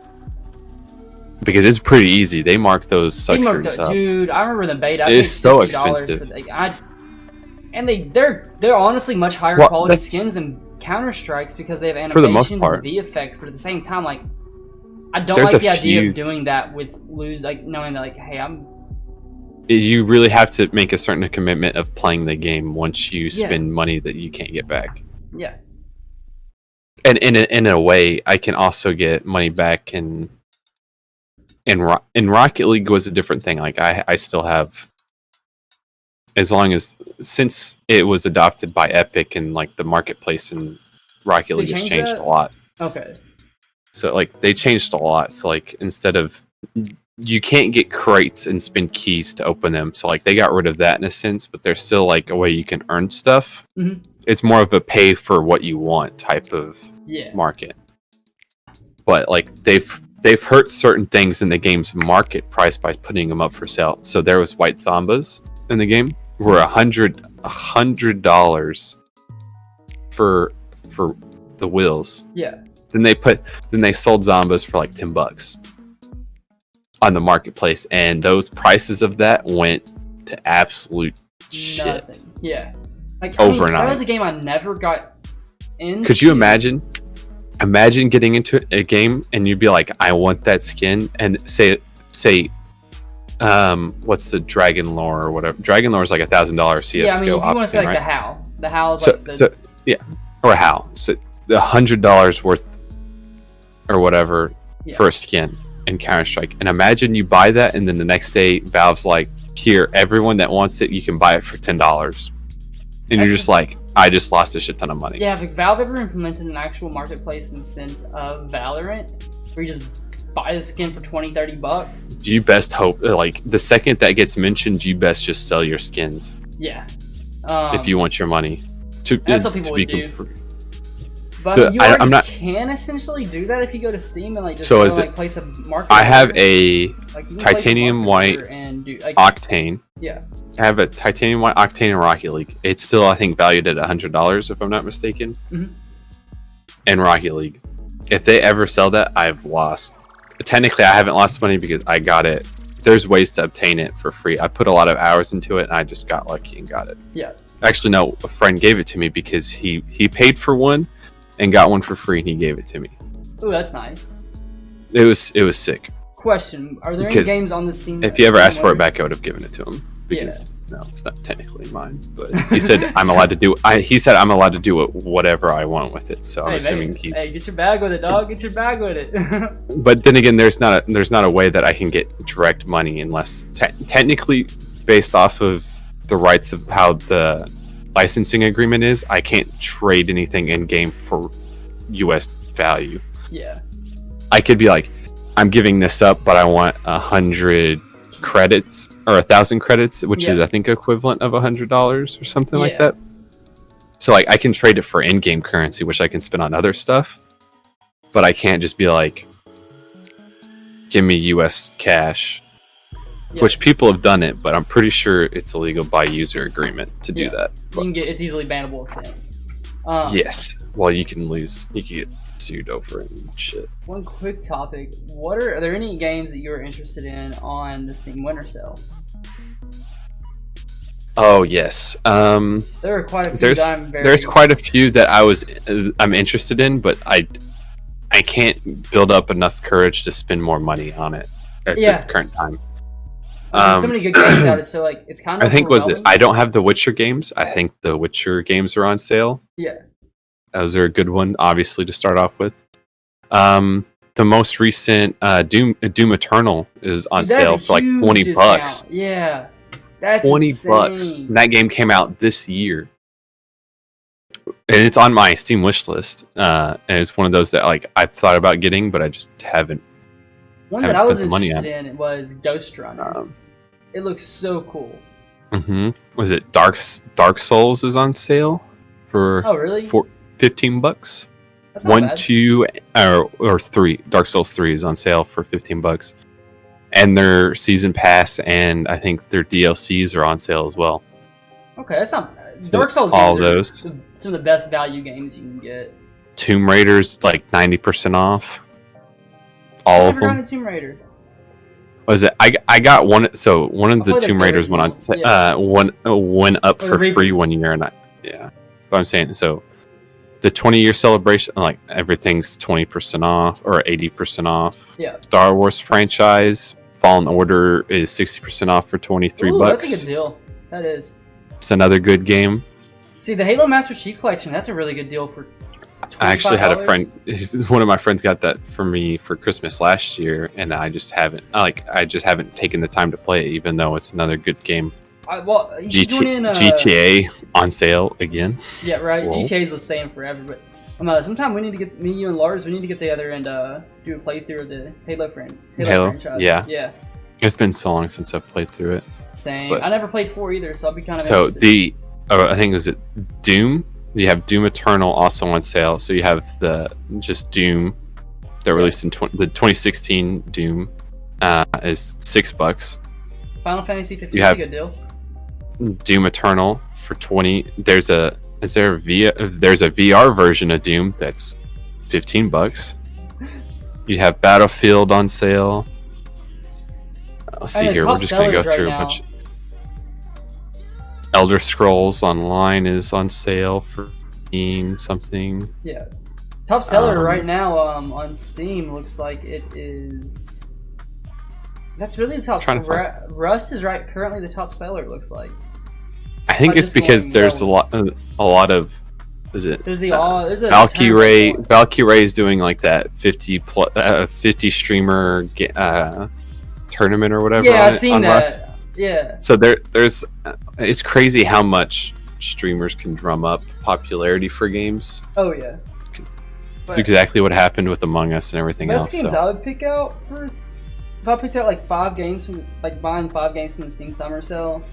because it's pretty easy. They mark those suckers up. Dude, I remember the beta. It's so expensive. And they're honestly much higher quality skins than Counter-Strikes because they have animations and VFX, but at the same time, like, I don't like the idea of doing that with knowing that, like, hey, you really have to make a certain commitment of playing the game once you spend money that you can't get back. Yeah. And in a way, I can also get money back in Rocket League was a different thing. Like, I still have, since it was adopted by Epic and like the marketplace in Rocket League has changed a lot. Okay. So like they changed a lot. So like instead of, you can't get crates and spend keys to open them. So like they got rid of that in a sense, but there's still like a way you can earn stuff. Mm-hmm. It's more of a pay for what you want type of market. But like they've hurt certain things in the game's market price by putting them up for sale. So there was White Zombas in the game were $100 for the wheels. Yeah. Then they sold Zombas for like $10 on the marketplace, and those prices of that went to absolute shit. Nothing. Yeah. Like overnight. That was a game I never got into. Could you imagine getting into a game and you'd be like, I want that skin, and say what's the Dragon Lore or whatever. Dragon Lore is like $1,000 CSGO. Yeah, I mean, if you want to say like right? the HAL is like or a HAL. So the $100 worth or whatever for a skin in Counter-Strike. And imagine you buy that and then the next day Valve's like, here, everyone that wants it, you can buy it for $10. And you're just like, I just lost a shit ton of money. Yeah, if Valve ever implemented an actual marketplace in the sense of Valorant, where you just buy the skin for $20-$30. You best hope, like, the second that gets mentioned, you best just sell your skins. Yeah. If you want your money. That's what people would do. But you can essentially do that if you go to Steam and like just place a market. I have a titanium white Octane. Yeah. I have a titanium white Octane in Rocket League. It's still, I think, valued at $100 if I'm not mistaken. Mm-hmm. In Rocket League, if they ever sell that, I've lost. Technically, I haven't lost money because I got it. There's ways to obtain it for free. I put a lot of hours into it, and I just got lucky and got it. Yeah. Actually, no. A friend gave it to me because he paid for one and got one for free, and he gave it to me. Ooh, that's nice. It was sick. Question: are there any games on the Steam? If he ever asked for it back, I would have given it to him. Because no, it's not technically mine. But he said I'm allowed to do. He said I'm allowed to do it whatever I want with it. So I'm assuming Hey, get your bag with it, dog. Get your bag with it. But then again, there's not a way that I can get direct money unless technically based off of the rights of how the licensing agreement is. I can't trade anything in game for US value. Yeah. I could be like, I'm giving this up, but I want 100 credits or 1,000 credits, which is I think equivalent of $100 or something like that. So like I can trade it for in-game currency, which I can spend on other stuff, but I can't just be like, give me US cash. Yeah. Which people have done it, but I'm pretty sure it's illegal by user agreement to do that. You can get, it's easily bannable offense. Yes. Well, you can get sued over it and shit. One quick topic: are there any games that you're interested in on the Steam Winter Sale? Oh yes. There are quite a few. There's quite a few that I'm interested in, but I can't build up enough courage to spend more money on it at the current time. So many good games out. So like it's kind of. I think I don't have the Witcher games. I think the Witcher games are on sale. Yeah. Those are a good one, obviously, to start off with. The most recent Doom Eternal is on sale for like $20. Yeah, that's $20. And that game came out this year, and it's on my Steam wish list. And it's one of those that like I've thought about getting, but I just haven't. One that I was interested in was Ghost Runner. It looks so cool. Was it Dark Souls is on sale for? Oh really? For $15. That's not bad. 2, or 3. Dark Souls 3 is on sale for $15, and their season pass and I think their DLCs are on sale as well. Okay, that's not bad. Dark Souls all games are some of the best value games you can get. Tomb Raider's like 90% off. All of them. I've never Tomb Raider. Was it? I got one. So one of the Tomb Raiders went on went up for free 1 year, and but I'm saying so. The 20-year celebration, like everything's 20% off or 80% off. Yeah. Star Wars franchise Fallen Order is 60% off for $23. That's a good deal. That is. It's another good game. See, the Halo Master Chief Collection, that's a really good deal for $25. I actually had a friend, one of my friends got that for me for Christmas last year, and I just haven't taken the time to play it, even though it's another good game. GTA on sale again. Yeah, right. Whoa. GTA is staying forever, but sometime we need to get you and Lars. We need to get together and do a playthrough of the Halo franchise. Yeah. It's been so long since I've played through it. Same. But I never played 4 either, so I'll be kind of interested. I think it was Doom. You have Doom Eternal also on sale. So you have just Doom that released in the 2016 Doom is $6. Final Fantasy 15 is a good deal. Doom Eternal for $20. There's a VR version of Doom that's $15. You have Battlefield on sale. Let's see here. We're just gonna go through a bunch. Elder Scrolls Online is on sale for something. Yeah, top seller right now on Steam looks like it is. That's really the top seller. Rust is currently the top seller. It looks like. I think it's because there's a lot of. Is it? There's Valkyrie is doing like that 50 streamer tournament or whatever. Yeah, I've seen that. Rust. Yeah. So there's it's crazy how much streamers can drum up popularity for games. Oh yeah. It's exactly what happened with Among Us and everything else. Best games I would pick out for. If I picked out like 5 games from buying 5 games from the Steam Summer Sale,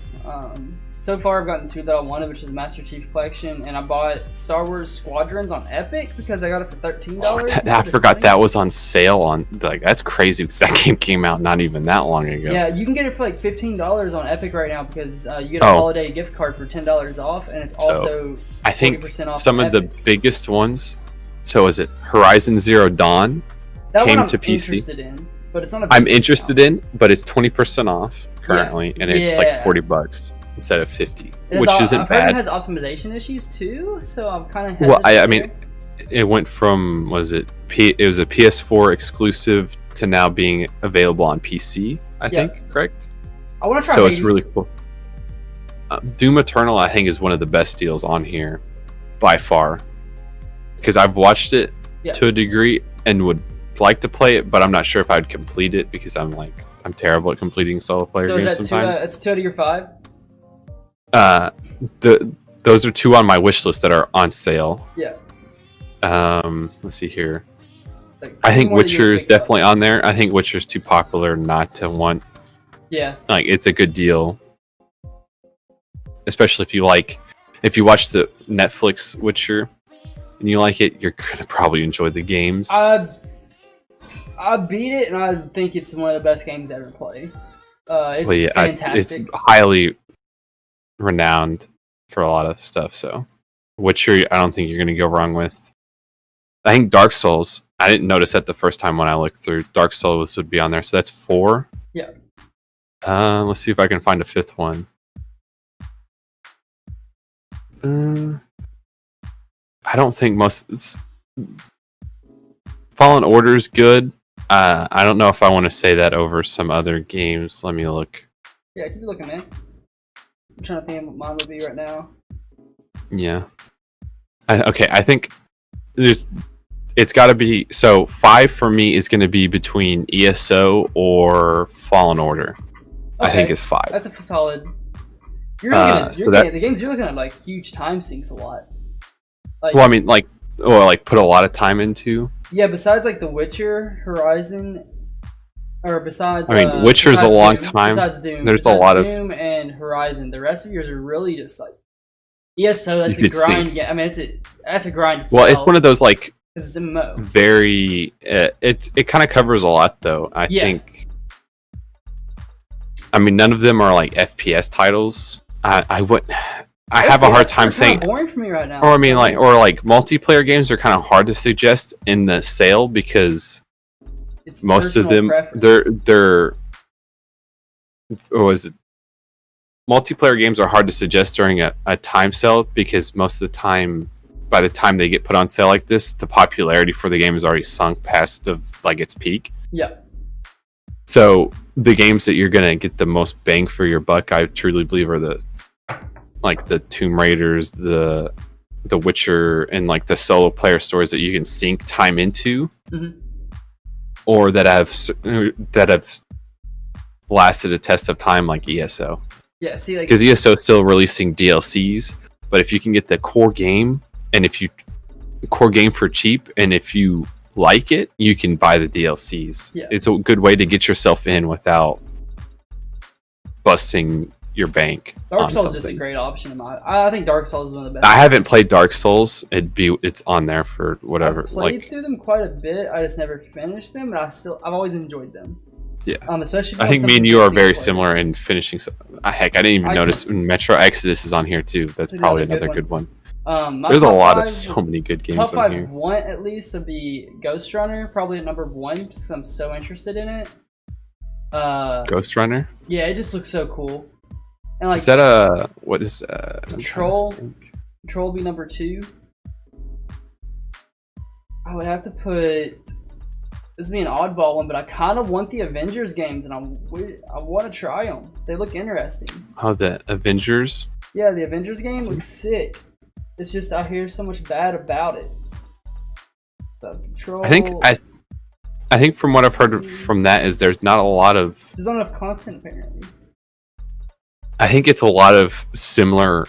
so far I've gotten 2 that I wanted, which is the Master Chief Collection, and I bought Star Wars Squadrons on Epic because I got it for $13. I forgot that was on sale on that's crazy because that game came out not even that long ago. Yeah, you can get it for like $15 on Epic right now because you get a holiday gift card for $10 off, and it's also I think 40% off some of the biggest ones. So is it Horizon Zero Dawn? That came one I'm to PC. Interested in. But it's on I'm interested in, but it's 20% off currently, and it's like $40 instead of $50, which isn't bad. It has optimization issues too, so I'm kind of hesitant. Well, I mean, it went from it was a PS4 exclusive to now being available on PC. I think, correct? I want to try. So it's really cool. Doom Eternal, I think, is one of the best deals on here by far, because I've watched it to a degree and would like to play it, but I'm not sure if I'd complete it because I'm terrible at completing solo player games sometimes. So that's 2 out of your 5? Those are 2 on my wish list that are on sale. Yeah. Let's see here. I think Witcher is definitely on there. I think Witcher's too popular not to want. Yeah. It's a good deal. Especially if you watch the Netflix Witcher and you like it, you're gonna probably enjoy the games. I beat it, and I think it's one of the best games to ever play. It's fantastic. It's highly renowned for a lot of stuff. So, Witcher, I don't think you're going to go wrong with. I think Dark Souls. I didn't notice that the first time when I looked through. Dark Souls would be on there, so that's 4. Yeah. Let's see if I can find a 5th one. I don't think Fallen Order's good. I don't know if I want to say that over some other games. Let me look. Yeah, keep looking, man. I'm trying to think of what mine would be right now. Yeah. I think it's got to be... So, 5 for me is going to be between ESO or Fallen Order. Okay. I think is 5. That's a solid... the games you're looking at, like, huge time sinks a lot. Like, well, I mean, put a lot of time into... Yeah, besides, like, The Witcher, Horizon... Or besides... I mean, Witcher's a long time. Besides Doom. There's a lot of... Doom and Horizon. The rest of yours are really just, like... ESO, that's a grind. Yeah, I mean, that's a grind itself. Well, it's one of those, like... It's a MMO. Very... It kind of covers a lot, though. I think... I mean, none of them are, like, FPS titles. I have a hard time saying... It's boring for me right now. Or, I mean, like multiplayer games are kind of hard to suggest in the sale because... It's most of them, preference. they're multiplayer games are hard to suggest during a time sale because most of the time, by the time they get put on sale like this, the popularity for the game is already sunk past of like its peak. Yeah. So the games that you're gonna get the most bang for your buck, I truly believe, are the Tomb Raiders, the Witcher, and like the solo player stories that you can sink time into. Mm-hmm. Or that have lasted a test of time, like ESO. Yeah, see, like because ESO is still releasing DLCs, but if you can get the core game, for cheap, and if you like it, you can buy the DLCs. Yeah. It's a good way to get yourself in without busting your bank. Dark Souls is just a great option. I think Dark Souls is one of the best. I haven't played Dark Souls. It's on there for whatever. I've played through them quite a bit. I just never finished them, but I've always enjoyed them. Yeah. Especially. I think me and you are very similar in finishing. Heck, I didn't even notice Metro Exodus is on here too. That's probably another good one. There's so many good games top on here. Top 5 want at least would be Ghost Runner, probably at number 1, just because I'm so interested in it. Ghost Runner. Yeah, it just looks so cool. And like, is that what is Control? Control would be number 2. I would have to put... This would be an oddball one, but I kind of want the Avengers games, and I want to try them. They look interesting. Oh, the Avengers? Yeah, the Avengers game looks sick. It's just I hear so much bad about it. But Control... I think from what I've heard from that is there's not a lot of... There's not enough content, apparently. I think it's a lot of similar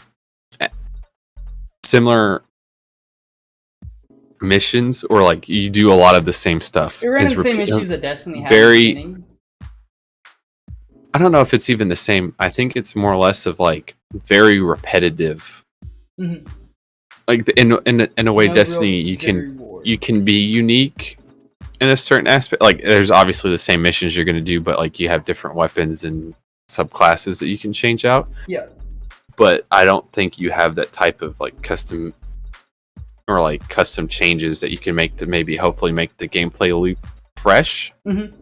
missions, or like you do a lot of the same stuff. It ran the same issues that Destiny had. I don't know if it's even the same. I think it's more or less of like very repetitive. Mm-hmm. Like in a way, Destiny you can be unique in a certain aspect. Like there's obviously the same missions you're going to do, but like you have different weapons and subclasses that you can change out. Yeah. But I don't think you have that type of like custom changes that you can make to maybe hopefully make the gameplay loop fresh. Mm-hmm.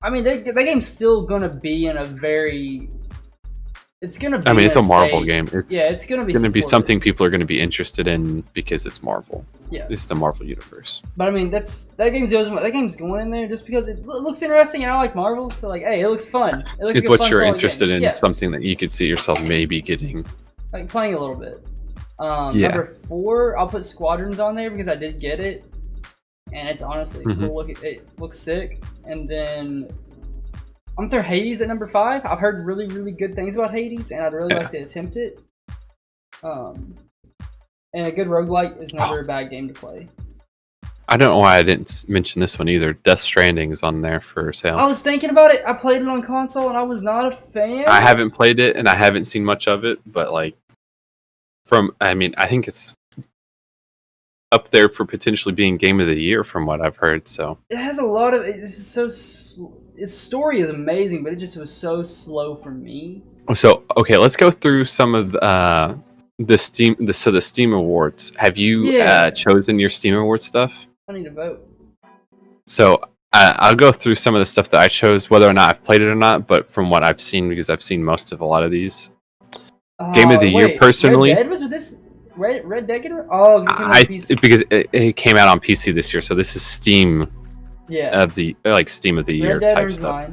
I mean, that game's still gonna be in a very... It's gonna be... I mean, it's a Marvel game. It's gonna be something people are gonna be interested in because it's Marvel. Yeah. It's the Marvel universe. But I mean, that game's going in there just because it looks interesting and I like Marvel, so like, hey, it looks fun. It looks it's like what you're interested in, something that you could see yourself maybe getting. Like playing a little bit. Number 4, I'll put Squadrons on there because I did get it, and it's honestly cool. It looks sick. And then I'm through Hades at number 5. I've heard really, really good things about Hades, and I'd really like to attempt it. And a good roguelike is never a bad game to play. I don't know why I didn't mention this one either. Death Stranding is on there for sale. I was thinking about it. I played it on console, and I was not a fan. I haven't played it, and I haven't seen much of it, but like, I think it's up there for potentially being game of the year, from what I've heard. So it has a lot of. Its story is amazing, but it just was so slow for me. So okay, let's go through some of the Steam Awards. Have you chosen your Steam Award stuff? I need to vote. So I'll go through some of the stuff that I chose, whether or not I've played it or not. But from what I've seen, because I've seen most of a lot of these. Game of the year, personally. Red Dead was with this. Red Dead? Oh, because it came out on PC this year, so this is Steam. Yeah. Of the Steam of the year Red type stuff.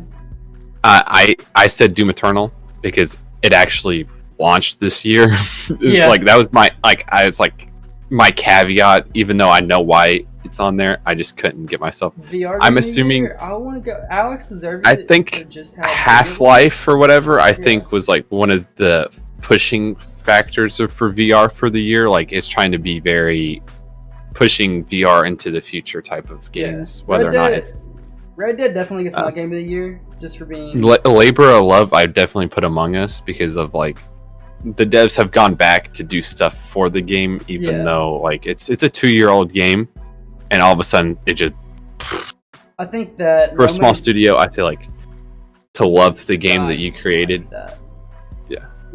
I said Doom Eternal because it actually launched this year. Yeah. Like that was it's like my caveat, even though I know why it's on there, I just couldn't get myself. I'm assuming I want to go. Alex deserves it. I think Half-Life or whatever. I think was like one of the pushing factors for VR for the year. Like it's trying to be very pushing VR into the future type of games. Whether or not it's Red Dead definitely gets my game of the year just for being labor of love. I definitely put Among Us because of like the devs have gone back to do stuff for the game, even though like it's a 2-year-old game, and all of a sudden it just. I think that for a small studio, I feel like to love the game that you created.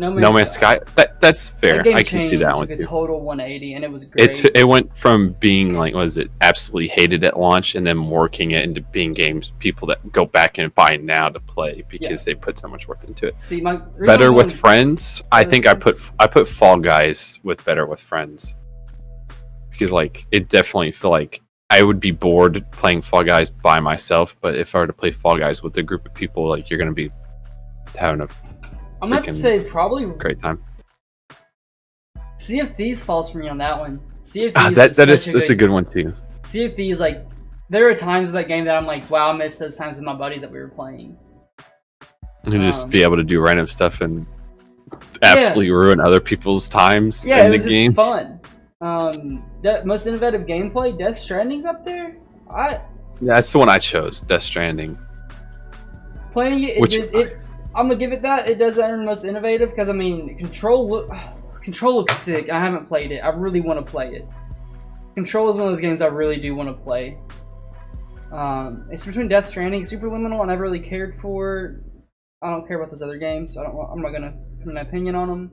No Man's Sky. That's fair. I can see that one too. A total 180, and it was great. It went from being like, was it absolutely hated at launch, and then working it into being games people that go back and buy now to play because they put so much work into it. See, Better with Friends. I think I put Fall Guys with Better with Friends because like it definitely feel like I would be bored playing Fall Guys by myself, but if I were to play Fall Guys with a group of people, like you're gonna be having a I'm going to say probably great time. Sea of Thieves falls for me on that one. Sea of Thieves that's a good one too. Sea of Thieves, like there are times in that game that I'm like, wow, I miss those times with my buddies that we were playing. And just be able to do random stuff and absolutely ruin other people's times in the game. Yeah, it was just fun. The most innovative gameplay, Death Stranding's up there. That's the one I chose, Death Stranding. Playing it, I'm gonna give it that. It does earn most innovative because I mean, Control looks sick. I haven't played it. I really want to play it. Control is one of those games I really do want to play. It's between Death Stranding, Superliminal, I never really cared for. I don't care about those other games, so I'm not gonna put an opinion on them.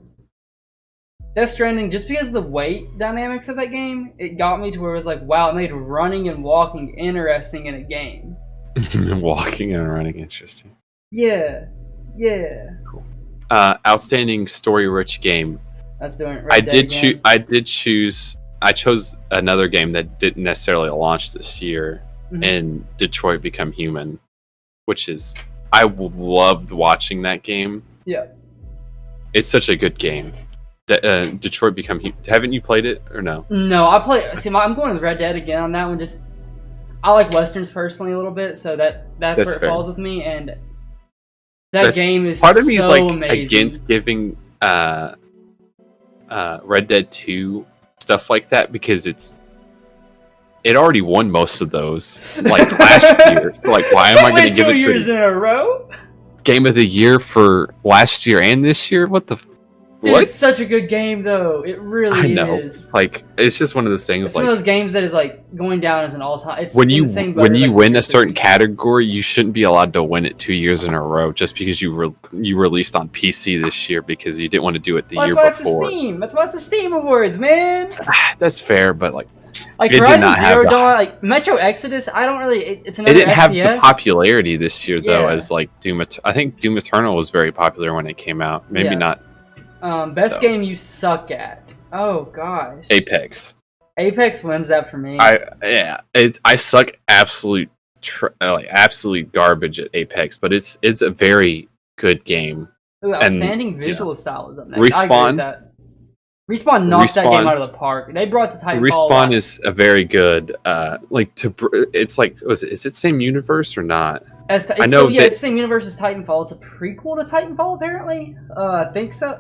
Death Stranding, just because of the weight dynamics of that game, it got me to where it was like, wow, it made running and walking interesting in a game. Walking and running interesting. Yeah. Cool. Outstanding story-rich game. That's doing. I chose another game that didn't necessarily launch this year, in Detroit Become Human, which is I loved watching that game. Yeah. It's such a good game. Detroit Become Human. Haven't you played it or no? No, I play. See, I'm going with Red Dead again on that one. Just I like westerns personally a little bit, so that's where it falls with me and. That game is part of me so is like amazing. Against giving Red Dead 2 stuff like that because it already won most of those like last year. So like why am I going to give it 2 years in a row? Game of the year for last year and this year? What the Dude, it's such a good game though. It really is. Like it's just one of those things. It's one of those games that is like going down as an all-time. It's when you insane, when you win a certain category, you shouldn't be allowed to win it 2 years in a row just because you released on PC this year because you didn't want to do it the year before. That's why it's the Steam Awards, man. That's fair, but like Horizon Zero Dawn, like Metro Exodus. I don't really. It's another. It didn't have the popularity this year though as like Doom. I think Doom Eternal was very popular when it came out. Maybe not. Best game you suck at. Oh gosh. Apex. Apex wins that for me. I suck absolute garbage at Apex, but it's a very good game. Ooh, outstanding visual style is up next. Respawn. Respawn knocked that game out of the park. They brought the Titanfall. Respawn is a very good. It's like is it same universe or not? It's the same universe as Titanfall. It's a prequel to Titanfall, apparently. I think so.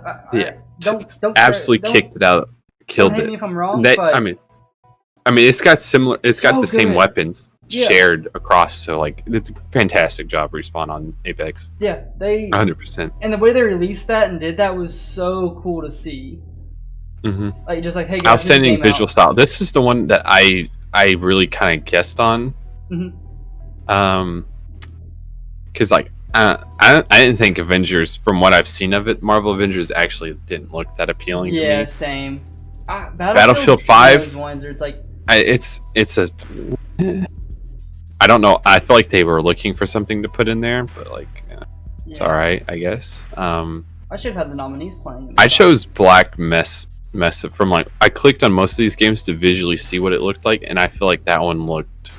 Don't absolutely kicked it out, killed it. Don't hate me if I'm wrong. But I mean, it's got similar. It's got the same weapons shared across. So like, it's a fantastic job Respawn on Apex. Yeah, they 100%. And the way they released that and did that was so cool to see. Like just like, hey guys, outstanding visual style. This is the one that I really kind of guessed on. Because like I didn't think Avengers, from what I've seen of it, Marvel Avengers actually didn't look that appealing to me. Yeah, same. Battlefield 5. Those ones where it's like it's a. I don't know. I feel like they were looking for something to put in there, but like, it's all right, I guess. I should have had the nominees playing. I chose Black Mess from like I clicked on most of these games to visually see what it looked like, and I feel like that one looked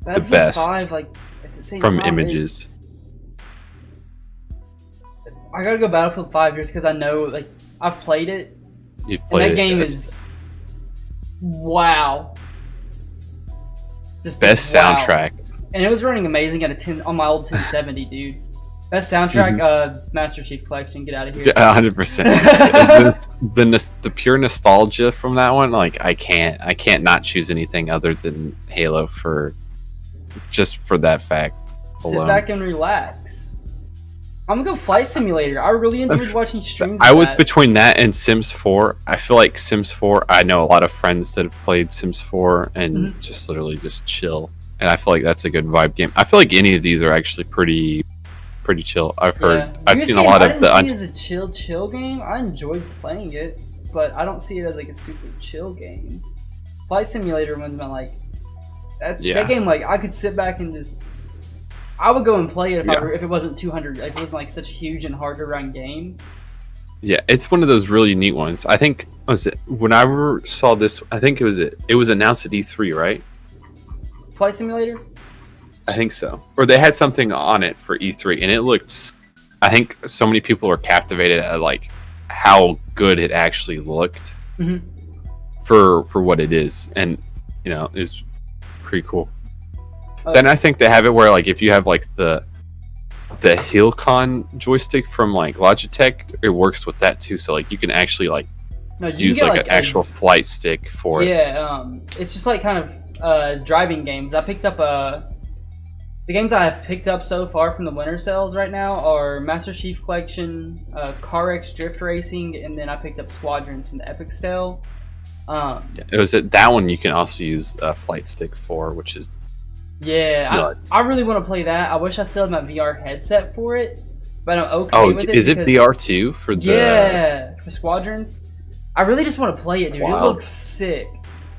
the best 5, like, at the same from time, images. I gotta go Battlefield 5 just because I know, like, I've played it. You've played and that it. game is wow. Just best soundtrack, and it was running amazing at a 10 on my old 1070, dude. Best soundtrack, Master Chief Collection. Get out of here. 100%. The pure nostalgia from that one, like I can't not choose anything other than Halo for that fact alone. Sit back and relax. I'm gonna go Flight Simulator. I really enjoyed watching streams. I was between that and Sims 4. I feel like Sims 4. I know a lot of friends that have played Sims 4 and just literally just chill. And I feel like that's a good vibe game. I feel like any of these are actually pretty chill. I've heard. I've seen a lot of the. I didn't see it as a chill game. I enjoyed playing it, but I don't see it as like a super chill game. Flight Simulator one's been like that game. Like I could sit back and just. I would go and play it if it wasn't 200. If it wasn't like such a huge and hard to run game. Yeah, it's one of those really neat ones. I think when I saw this, I think it was announced at E3, right? Flight Simulator? I think so. Or they had something on it for E3, and it looked. I think so many people were captivated at like how good it actually looked for what it is, and is pretty cool. Then I think they have it where like if you have like the Hilcon joystick from like Logitech, it works with that too. So like you can actually like use like an actual flight stick for it. Yeah, it's just like kind of as driving games. I picked up the games I have picked up so far from the winter sales right now are Master Chief Collection, CarX Drift Racing, and then I picked up Squadrons from the Epic sale. It was that one you can also use a flight stick for, which is nuts. I really want to play that. I wish I still had my VR headset for it, but I'm okay with it. Is it VR too for the? For Squadrons. I really just want to play it, dude. Wow. It looks sick,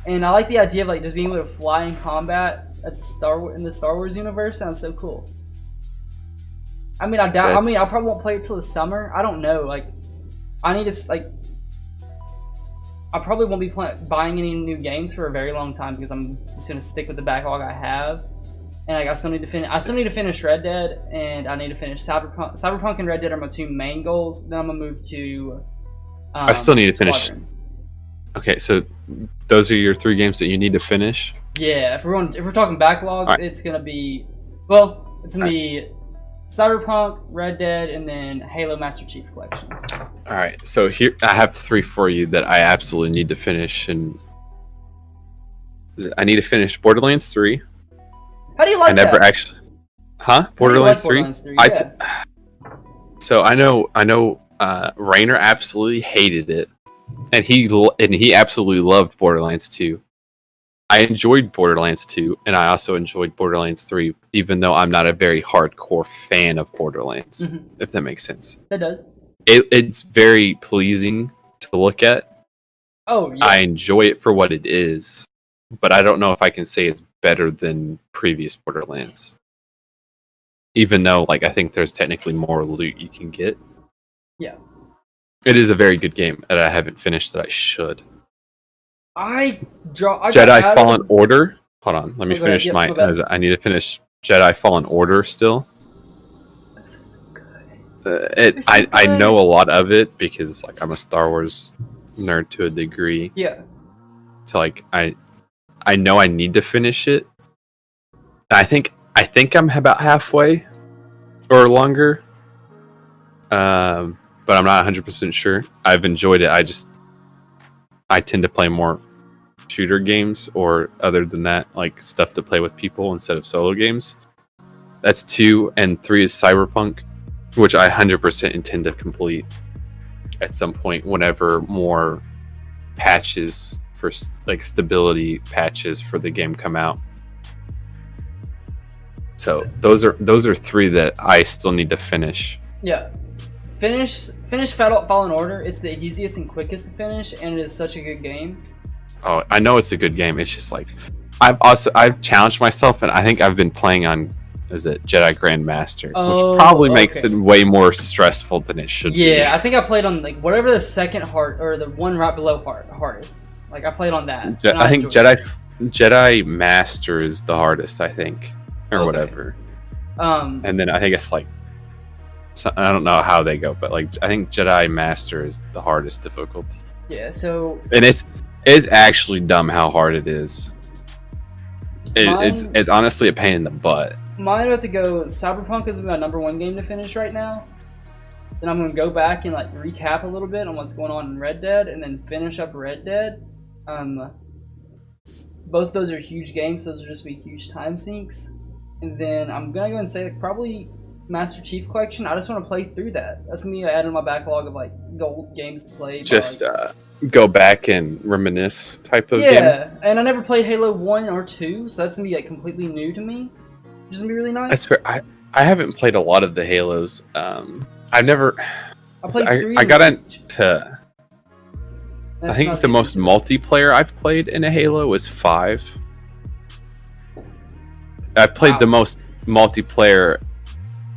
and I like the idea of like just being able to fly in combat. That's in the Star Wars universe. Sounds so cool. I mean, I probably won't play it till the summer. I don't know. Like, I need to like. I probably won't be buying any new games for a very long time because I'm just gonna stick with the backlog I have. And like, I still need to finish Red Dead, and I need to finish Cyberpunk. Cyberpunk and Red Dead are my two main goals. Then I'm gonna move to. I still need to Squadrons. finish. Okay, so those are your 3 games that you need to finish. Yeah, if we're talking backlogs, it's gonna be Cyberpunk, Red Dead, and then Halo Master Chief Collection. All right, so here I have 3 for you that I absolutely need to finish, and I need to finish Borderlands 3. How do you like that? I never actually, Borderlands 3. Yeah. So I know. Rainer absolutely hated it, and he absolutely loved Borderlands 2. I enjoyed Borderlands 2, and I also enjoyed Borderlands 3, even though I'm not a very hardcore fan of Borderlands, if that makes sense. It does. It's very pleasing to look at. Oh, yeah. I enjoy it for what it is, but I don't know if I can say it's better than previous Borderlands. Even though, like, I think there's technically more loot you can get. Yeah. It is a very good game that I haven't finished that I should. Jedi Fallen Order. Hold on, let me finish I need to finish Jedi Fallen Order still. That's so good. I know a lot of it because like I'm a Star Wars nerd to a degree. Yeah. So like I know I need to finish it. I think I'm about halfway or longer. But I'm not 100% sure. I've enjoyed it. I tend to play more shooter games, or other than that, like stuff to play with people instead of solo games. That's 2, and 3 is Cyberpunk, which I 100% intend to complete at some point whenever more patches for like stability patches for the game come out. So those are 3 that I still need to finish. Yeah, finish Fallen Order. It's the easiest and quickest to finish, and it is such a good game. Oh, I know it's a good game. It's just like I've challenged myself, and I think I've been playing on Jedi Grandmaster, which probably makes it way more stressful than it should be. Yeah, I think I played on like whatever the second hard or the one right below hardest. Like I played on that. I think Jedi Master is the hardest, I think, or whatever. And then I think it's like I don't know how they go, but like I think Jedi Master is the hardest difficulty. Yeah, so and it's actually dumb how hard it is. It's honestly a pain in the butt. Mine about to go. Cyberpunk is my #1 game to finish right now. Then I'm gonna go back and like recap a little bit on what's going on in Red Dead, and then finish up Red Dead. Both of those are huge games. Those will just be huge time sinks. And then I'm gonna go and say like probably Master Chief Collection. I just want to play through that. That's gonna be added to my backlog of like gold games to play. Just go back and reminisce type of game. Yeah, and I never played Halo 1 or 2, so that's gonna be like completely new to me. Which is gonna be really nice. That's fair. I haven't played a lot of the Halos. I've never. I played 3. I got into. I think the most multiplayer I've played in a Halo was 5. I've played the most multiplayer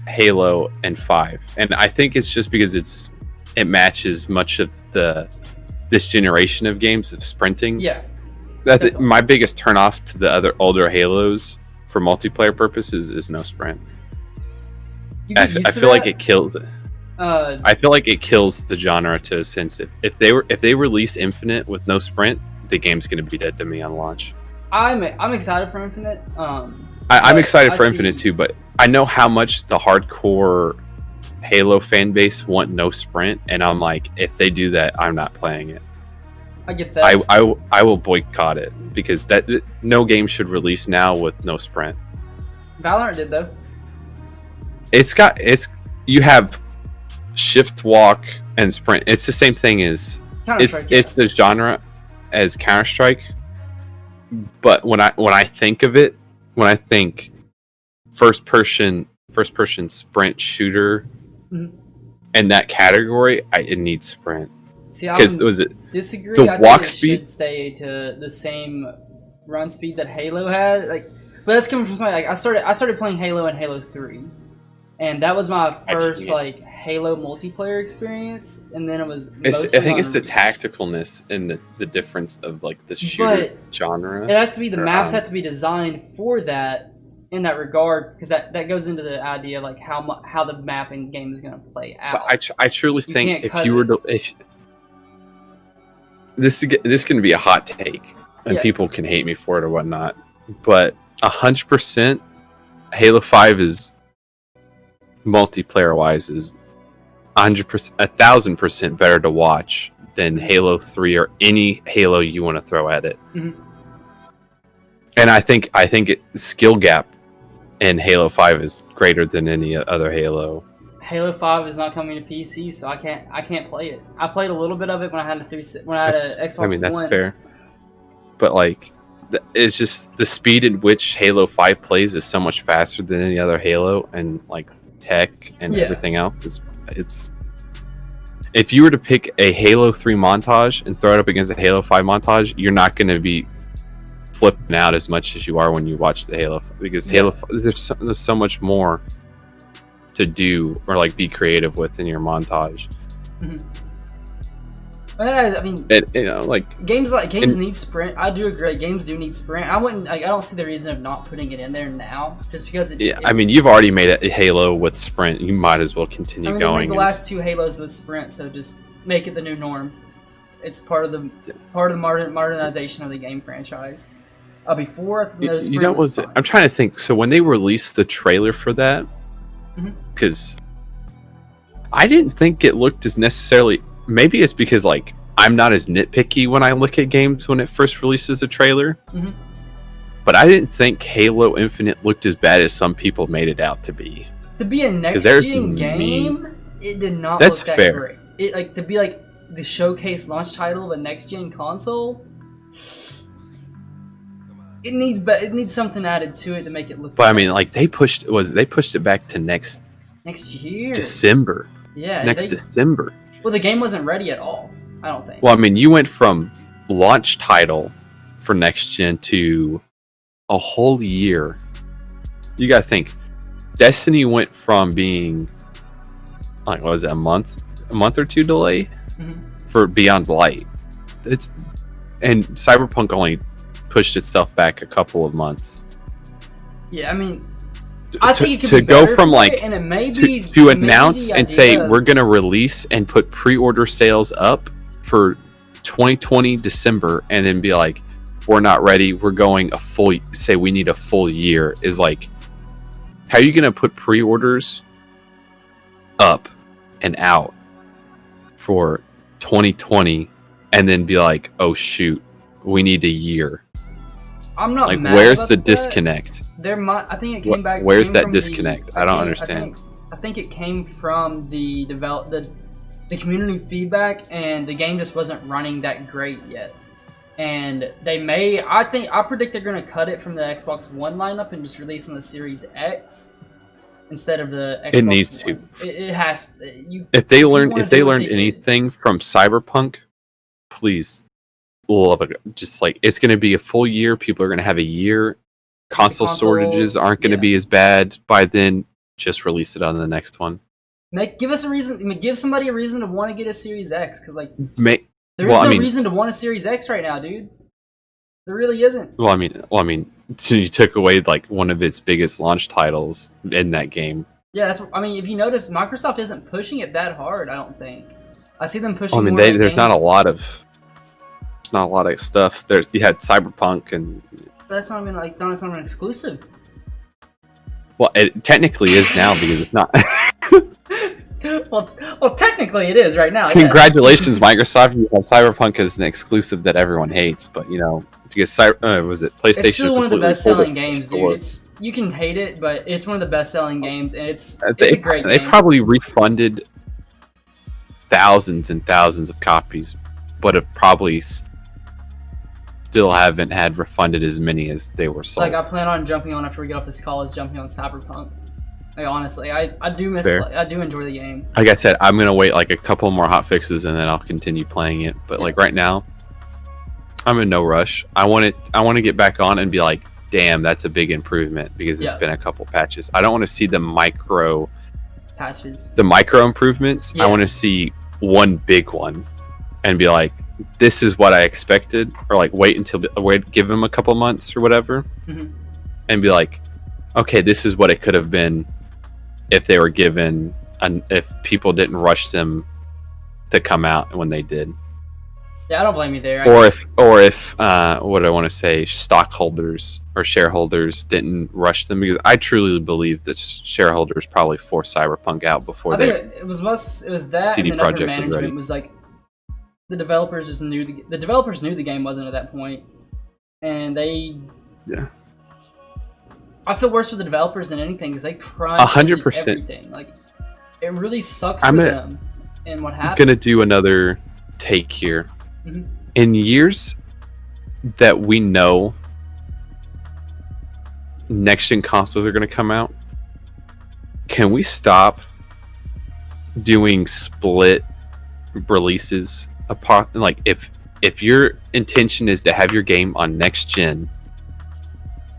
Halo in 5, and I think it's just because it matches much of this generation of games of sprinting. Yeah. My biggest turnoff to the other older Halos for multiplayer purposes is no sprint. I feel like it kills it. I feel like it kills the genre to a sense. If they release Infinite with no sprint, the game's going to be dead to me on launch. I'm excited for Infinite. I'm excited for Infinite too, but I know how much the hardcore Halo fan base want no sprint, and I'm like, if they do that, I'm not playing it. I get that. I will boycott it because no game should release now with no sprint. Valorant did though. You have shift walk and sprint. It's the same thing as it's the genre as Counter-Strike. But when I think of it, when I think first person sprint shooter in that category, it needs sprint. See, I disagree. The walk speed should stay to the same run speed that Halo had. But that's coming from somebody I started playing Halo in Halo 3, and that was my first Halo multiplayer experience. And then it was. I think it's the tacticalness and the difference of the shooter genre. It has to be the maps have to be designed for that in that regard, because that goes into the idea of how the mapping game is going to play out. But I truly think if you were to this is going to be a hot take, and people can hate me for it or whatnot, but 100% Halo 5 is multiplayer wise is 100%, 1,000% better to watch than Halo 3 or any Halo you want to throw at it. Mm-hmm. And I think skill gap in Halo 5 is greater than any other Halo. Halo 5 is not coming to PC, so I can't play it. I played a little bit of it when I had an Xbox One. I mean, that's fair. But it's just the speed at which Halo 5 plays is so much faster than any other Halo, and tech and everything else it's. If you were to pick a Halo 3 montage and throw it up against a Halo 5 montage, you're not going to be flipping out as much as you are when you watch the Halo, because Halo 5, there's so much more to do or be creative with in your montage. Mm-hmm. I mean, games need sprint. I do agree. Games do need sprint. I don't see the reason of not putting it in there now, just because. I mean, you've already made a Halo with sprint. You might as well continue going. They made the last 2 Halos with sprint, so just make it the new norm. It's part of the modernization of the game franchise. Before, I'm trying to think. So when they released the trailer for that, because I didn't think it looked as necessarily. Maybe it's because I'm not as nitpicky when I look at games when it first releases a trailer. Mm-hmm. But I didn't think Halo Infinite looked as bad as some people made it out to be. To be a next-gen game, it did not look that great. To be the showcase launch title of a next gen console, it needs something added to it to make it look. But I mean, like they pushed it back to next year, December. Yeah, December. Well, the game wasn't ready at all. I don't think. Well, I mean, you went from launch title for next gen to a whole year. You gotta think. Destiny went from being like, what was it, a month or two delay for Beyond Light. And Cyberpunk only pushed itself back a couple of months. Yeah, I mean, I think it could to be go better from like it, and it may be, to announce and say we're gonna release and put pre-order sales up for 2020 December, and then be like, we're not ready. We're going say we need a full year. Is like, how are you gonna put pre-orders up and out for 2020 and then be like, oh shoot, we need a year? I'm not like, mad where's about the that. disconnect? I think it came back. Where's that disconnect? I don't understand. I think it came from the community feedback, and the game just wasn't running that great yet. And I predict they're gonna cut it from the Xbox One lineup and just release on the Series X instead of the Xbox It needs One. to. It has. If they learned anything from Cyberpunk, please. Just like, it's going to be a full year. People are going to have a year. Console shortages aren't going to be as bad by then. Just release it on the next one. Give us a reason. Give somebody a reason to want to get a Series X, because like there's no reason to want a Series X right now, dude. There really isn't. Well, I mean, you took away like one of its biggest launch titles in that game. Yeah, if you notice, Microsoft isn't pushing it that hard. I don't think. I see them pushing. There's not a lot of stuff. You had Cyberpunk, and but that's not even it's not an exclusive. Well, it technically is now because it's not. well, technically it is right now. Congratulations, Microsoft! You have Cyberpunk as an exclusive that everyone hates, but because was it PlayStation? It's still one of the best-selling games, dude. You can hate it, but it's one of the best-selling games, and it's a great game. They probably refunded thousands and thousands of copies, but have probably still haven't had refunded as many as they were sold. Like, I plan on jumping on after we get off this call, jumping on Cyberpunk. Like, honestly, I do I do enjoy the game. Like I said, I'm gonna wait like a couple more hot fixes and then I'll continue playing it. But like right now, I'm in no rush. I want to get back on and be like, damn, that's a big improvement because it's been a couple patches. I don't want to see the micro patches, the micro improvements. I want to see one big one and be like, this is what I expected, or like give them a couple months or whatever, and be like, okay, this is what it could have been if they were given, if people didn't rush them to come out when they did. Yeah, I don't blame you there. Or if what I want to say, stockholders or shareholders didn't rush them, because I truly believe that shareholders probably forced Cyberpunk out before it was that CD and then upper Projekt management was like, the developers just knew the developers knew the game wasn't at that point, and they. Yeah. I feel worse for the developers than anything because they cried 100%. Everything. Like, it really sucks for them. And what happened? I'm gonna do another take here. In years that we know next gen consoles are gonna come out, can we stop doing split releases apart? Like, if your intention is to have your game on next gen,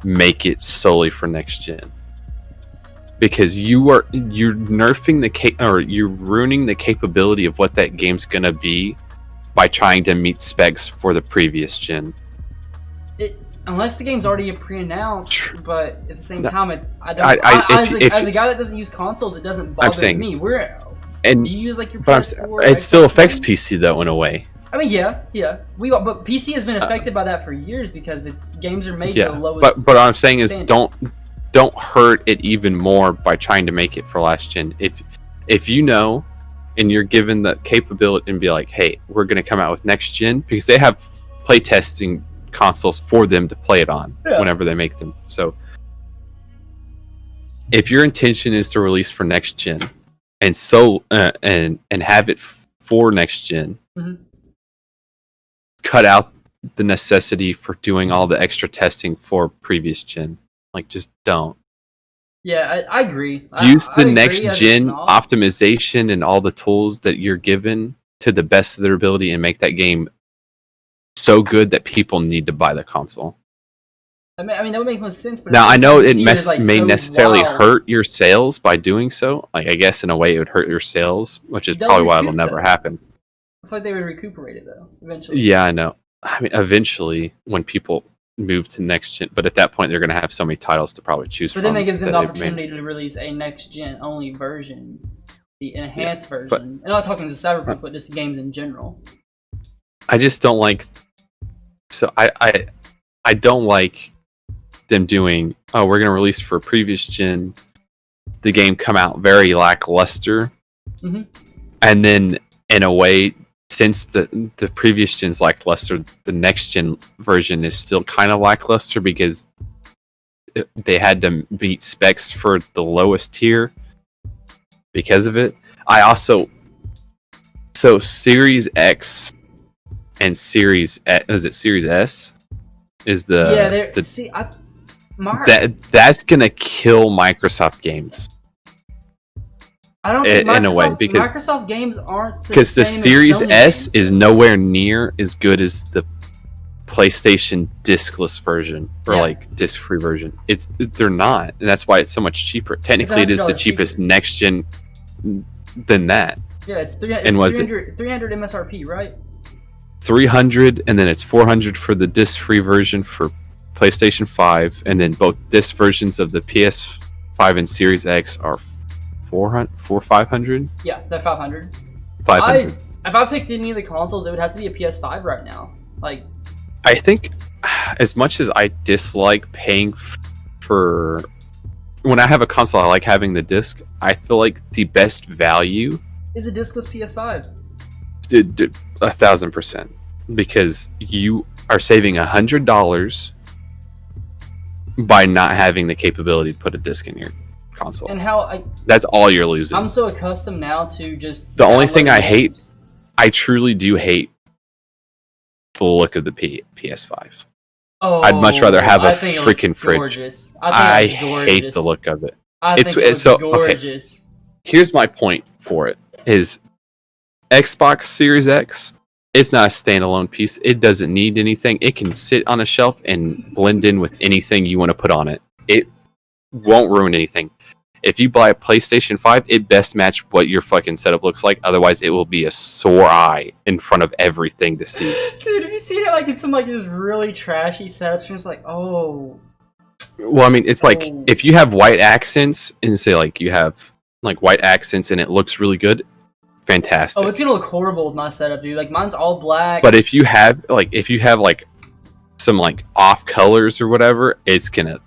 make it solely for next gen, because you're nerfing you're ruining the capability of what that game's gonna be by trying to meet specs for the previous gen. Unless the game's already pre-announced, but at the same time, as a guy that doesn't use consoles, it doesn't bother me. Do you use like your PS4? It still affects PC though in a way. I mean, yeah. But PC has been affected by that for years because the games are made the lowest. But what I'm saying is, don't hurt it even more by trying to make it for last gen. If you know, and you're given the capability and be like, hey, we're going to come out with next gen, because they have playtesting consoles for them to play it on whenever they make them. So if your intention is to release for next gen and have it for next gen. Mm-hmm. Cut out the necessity for doing all the extra testing for previous gen. Like, just don't. Yeah, I agree. Use the I next agree gen optimization and all the tools that you're given to the best of their ability and make that game so good that people need to buy the console. I mean that would make most sense. But now I know it may necessarily hurt your sales by doing so. Like, I guess in a way it would hurt your sales, which is probably why it'll never happen. I feel like they would recuperate it though eventually. Yeah, I know. I mean, eventually when people move to next gen, but at that point they're going to have so many titles to probably choose from. But then that gives them the opportunity to release a next gen only version, the enhanced version. And I'm not talking just Cyberpunk, but just games in general. I just don't like. So I don't like them doing. Oh, we're going to release for previous gen. The game come out very lackluster, and then in a way, since the previous gen's lackluster, the next gen version is still kind of lackluster because they had to meet specs for the lowest tier because of it. So Series X and Series is it Series S is the that's gonna kill Microsoft games. I don't think in a way because Microsoft games aren't because the Series S is nowhere near as good as the PlayStation discless version or like disc-free version. They're not, and that's why it's so much cheaper. Technically, it is the cheapest next gen than that. Yeah, it's 300 MSRP, right? 300, and then it's 400 for the disc-free version for PlayStation 5, and then both disc versions of the PS5 and Series X are 500. Yeah, they're 500. 500. If I picked any of the consoles, it would have to be a PS5 right now. Like, I think, as much as I dislike paying for when I have a console, I like having the disc. I feel like the best value is a discless PS5. 1,000%, because you are saving $100 by not having the capability to put a disc in your console. And that's all you're losing. I'm so accustomed now to just the only thing I hate, I truly do hate the look of the PS5. Oh, I'd much rather have a freaking fridge. I hate the look of it. It's so gorgeous. Okay. Here's my point for it: is Xbox Series X. It's not a standalone piece. It doesn't need anything. It can sit on a shelf and blend in with anything you want to put on it. It won't ruin anything. If you buy a PlayStation 5, it best match what your fucking setup looks like. Otherwise, it will be a sore eye in front of everything to see. Dude, have you seen it like in some like this really trashy setups? And it's like, oh. Well, I mean, it's like if you have white accents and say like you have like white accents and it looks really good, fantastic. Oh, it's gonna look horrible with my setup, dude. Like mine's all black. But if you have like some like off colors or whatever, it's gonna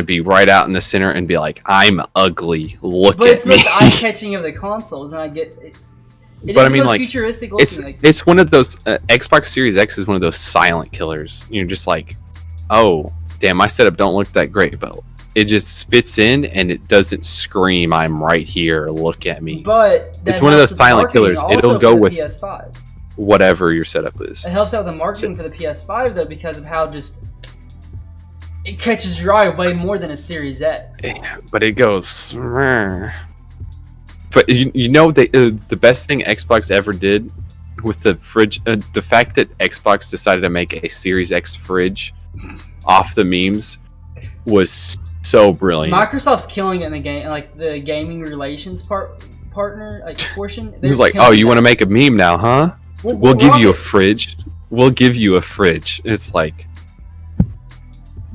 be right out in the center and be like, I'm ugly. Look at me. But it's the most eye-catching of the consoles, and I get it. But I mean, like, futuristic looking. It's one of those Xbox Series X is one of those silent killers. You're just like, oh, damn, my setup don't look that great, but it just fits in and it doesn't scream, I'm right here, look at me. But it's one of those silent killers. It'll go with PS5. Whatever your setup is. It helps out with the marketing for the PS5 though, because of how just it catches your eye way more than a Series X. But it goes. But you know the best thing Xbox ever did with the fridge, the fact that Xbox decided to make a Series X fridge off the memes was so brilliant. Microsoft's killing it in the game, like the gaming relations partner like portion. He's like, oh, you want to make a meme now, huh? We'll give you a fridge. We'll give you a fridge. It's like,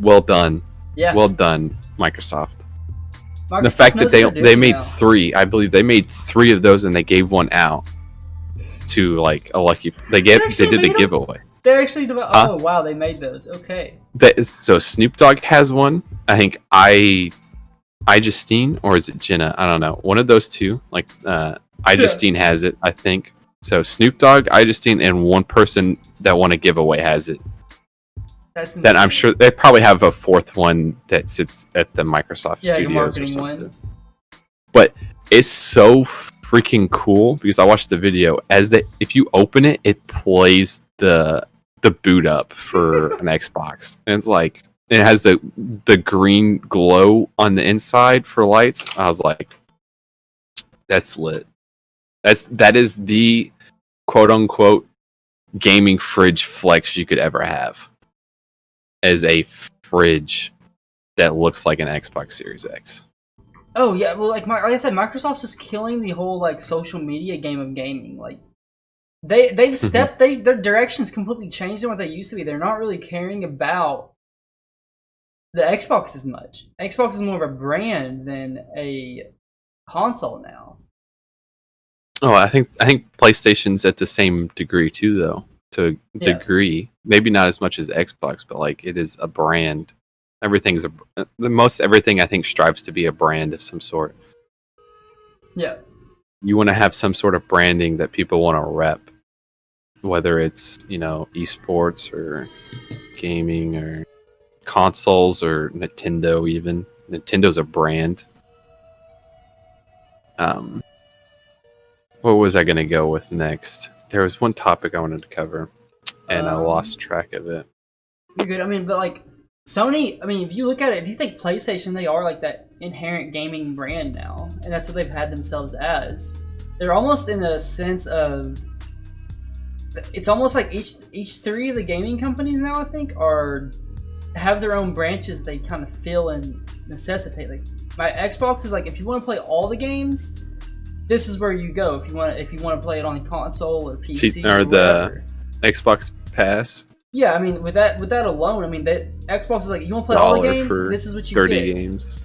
well done. Yeah. Well done, Microsoft. The fact that they made three, I believe they made 3 of those and they gave one out to like a lucky. They did the giveaway. They actually oh wow, they made those. Okay. So Snoop Dogg has one. I think iJustine, or is it Jenna? I don't know. One of those two. Like iJustine has it, I think. So Snoop Dogg, iJustine, and one person that won a giveaway has it. That's insane. Then I'm sure they probably have a 4th one that sits at the Microsoft Studios or something. One. But it's so freaking cool because I watched the video. If you open it, it plays the boot up for an Xbox, and it's like it has the green glow on the inside for lights. I was like, that's lit. That is the quote unquote gaming fridge flex you could ever have, as a fridge that looks like an Xbox Series X. Oh yeah, well, like I said, Microsoft's just killing the whole like social media game of gaming. Like they've stepped, their direction's completely changed than what they used to be. They're not really caring about the Xbox as much. Xbox is more of a brand than a console now. Oh, I think PlayStation's at the same degree too, though. To a degree, maybe not as much as Xbox, but like it is a brand. Everything I think strives to be a brand of some sort. Yeah. You want to have some sort of branding that people want to rep, whether it's, esports or gaming or consoles or Nintendo even. Nintendo's a brand. What was I going to go with next? There was one topic I wanted to cover, and I lost track of it. You're good. I mean, but like Sony, I mean, if you look at it, if you think PlayStation, they are like that inherent gaming brand now, and that's what they've had themselves as. They're almost in a sense of, it's almost like each three of the gaming companies now, I think, have their own branches they kind of fill and necessitate. Like my Xbox is like, if you want to play all the games, this is where you go. If you want to play it on the console or PC or the Xbox Pass. Yeah, I mean, with that alone, I mean, that Xbox is like, you want to play all the games, this is what you 30 get. games.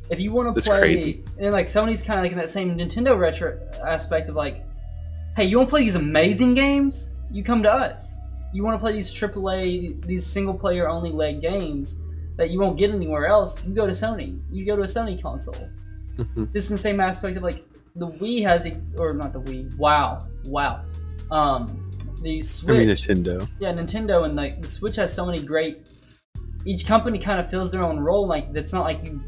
If you want to play, crazy. And like Sony's kind of like in that same Nintendo retro aspect of like, hey, you want to play these amazing games? You come to us. You want to play these AAA, these single player only leg games that you won't get anywhere else? You go to Sony. You go to a Sony console. This is the same aspect of like the Wii has or not the Wii. Wow. The Switch. I mean Nintendo. Yeah, Nintendo, and like the Switch has so many great. Each company kind of fills their own role. Like that's not like you.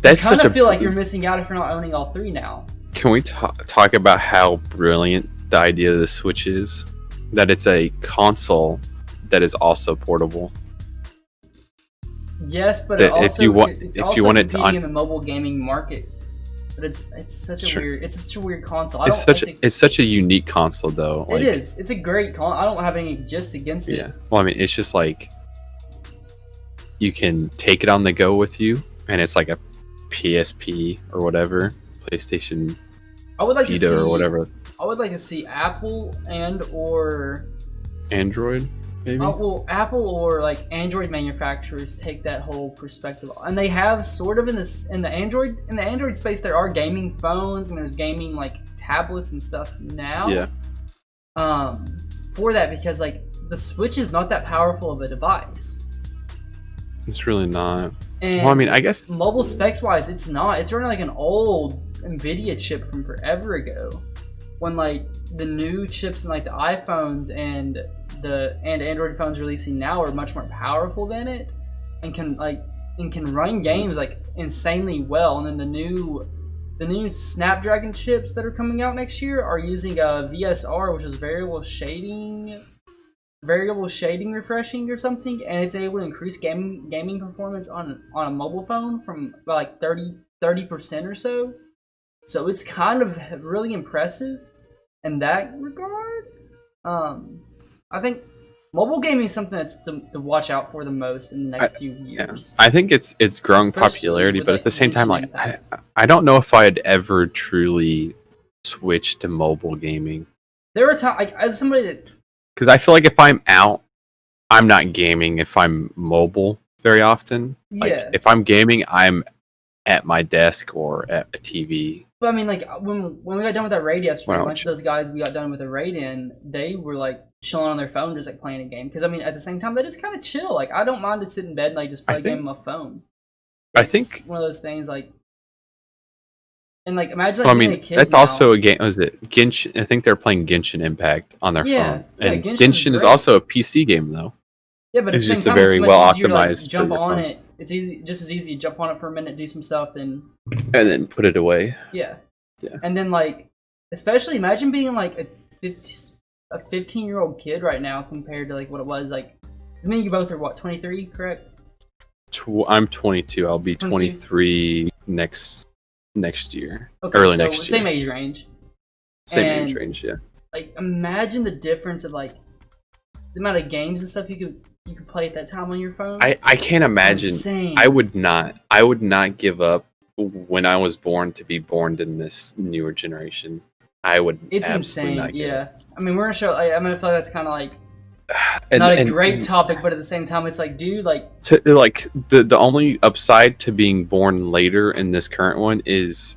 That's you kind of feel like you're missing out if you're not owning all three now. Can we talk about how brilliant the idea of the Switch is? That it's a console that is also portable. Yes, but if you want it to in the mobile gaming market. But it's such a weird console. It's such a unique console though. It is. It's a great console. I don't have any gist against it. Yeah. Well, I mean, it's just like you can take it on the go with you, and it's like a PSP or whatever, PlayStation Vita or whatever. I would like to see Apple or Android. Maybe? Well, Apple or like Android manufacturers take that whole perspective, and they have sort of in the Android space. There are gaming phones and there's gaming like tablets and stuff now. Yeah. For that, because like the Switch is not that powerful of a device. It's really not. And well, I mean, I guess mobile specs wise, it's not. It's running like an old Nvidia chip from forever ago, when like the new chips and like the iPhones and Android phones releasing now are much more powerful than it, and can run games like insanely well. And then the new Snapdragon chips that are coming out next year are using VSR, which is variable shading refreshing or something, and it's able to increase gaming performance on a mobile phone from like 30% or so. So it's kind of really impressive in that regard. I think mobile gaming is something that's to watch out for the most in the next few years. Yeah. I think it's growing popularity, but at the same time, like I don't know if I'd ever truly switch to mobile gaming. There are times, like, as somebody that, because I feel like if I'm out, I'm not gaming. If I'm mobile very often, like if I'm gaming, I'm at my desk or at a TV. But I mean, like when we got done with that raid yesterday, a bunch of those guys we got done with the raid in, they were like chilling on their phone, just like playing a game. Because I mean, at the same time, that is kind of chill. Like I don't mind to sit in bed and like just play a game on my phone. I think one of those things like, and like imagine like being a kid. That's also a game. Was it Genshin? I think they're playing Genshin Impact on their phone. And Genshin is also a PC game though. Yeah, but it's just a very well optimized. Jump on it. It's just as easy to jump on it for a minute, do some stuff, and then put it away. Yeah. And then like Especially imagine being like a 15-year-old kid right now compared to like what it was like. I mean, you both are what, 23, correct? I'm 22. I'll be 22? 23 next year. Okay, early so next year. Same age range. Same age range, yeah. Like, imagine the difference of like the amount of games and stuff you could play at that time on your phone. I can't imagine. Insane. I would not give up when I was born to be born in this newer generation. I would. It's absolutely insane. Not give Yeah. up. I mean, we're gonna show. I'm gonna feel like that's kind of like not a great topic, but at the same time, it's like, dude, like the only upside to being born later in this current one is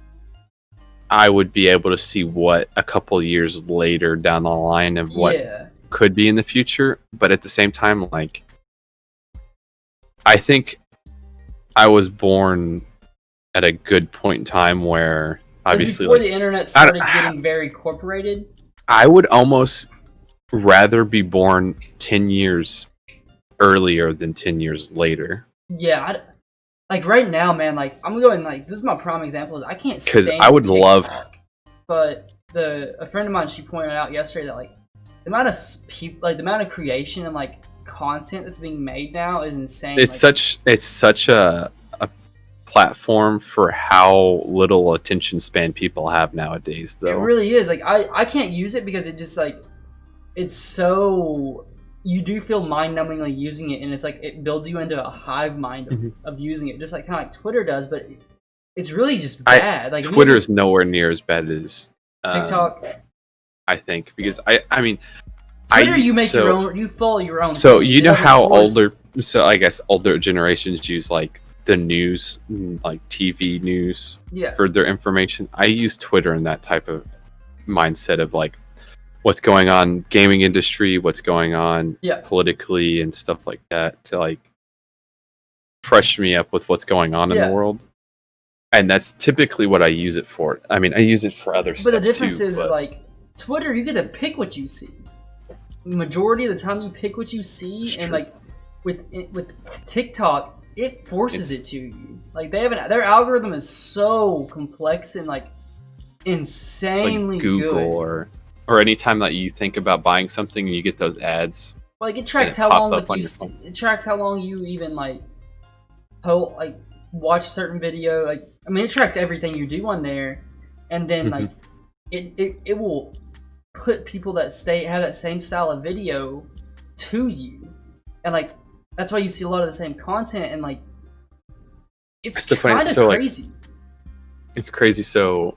I would be able to see what a couple years later down the line of what could be in the future. But at the same time, like, I think I was born at a good point in time where obviously before the internet started getting very corporated. I would almost rather be born 10 years earlier than 10 years later. Yeah, like right now, man, like I'm going like this is my prime example. Is I can't stand I would TikTok, love, but a friend of mine, she pointed out yesterday that like the amount of people, like the amount of creation and like content that's being made now is insane. It's such a platform for how little attention span people have nowadays, though. It really is. Like I can't use it because it just like it's so. You do feel mind-numbingly using it, and it's like it builds you into a hive mind of using it, just like kind of like Twitter does. But it's really just bad. Like Twitter is nowhere near as bad as TikTok. I think because I mean, Twitter, you make your own. You follow your own. So you know how I guess older generations use like the news, like TV news, for their information. I use Twitter in that type of mindset of like, what's going on gaming industry, what's going on politically and stuff like that to like fresh me up with what's going on in the world. And that's typically what I use it for. I mean, I use it for other stuff too. But the difference is like Twitter, you get to pick what you see. Majority of the time you pick what you see, and like with TikTok, it forces it to you. Like their algorithm is so complex and like insanely it's like Google good. Or anytime that you think about buying something and you get those ads. Like it tracks how long it tracks how long you even like watch a certain video. Like I mean, it tracks everything you do on there, and then like it will put people that have that same style of video to you, and like that's why you see a lot of the same content, and like it's kind of crazy. Like, it's crazy. So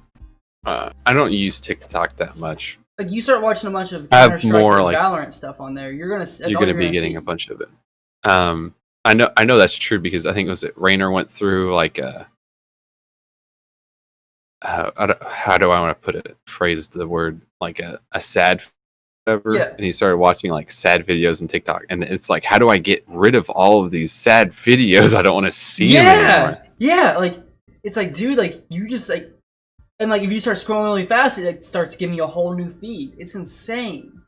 I don't use TikTok that much. Like you start watching a bunch of CounterStrike and Valorant stuff on there, you're gonna be getting a bunch of it. I know that's true because I think Rainer went through like how do I want to phrase the word, like a sad whatever, and he started watching like sad videos on TikTok, and it's like, how do I get rid of all of these sad videos? I don't want to see them anymore. Yeah, like it's like, dude, like you just like. And like if you start scrolling really fast, it like, starts giving you a whole new feed. It's insane.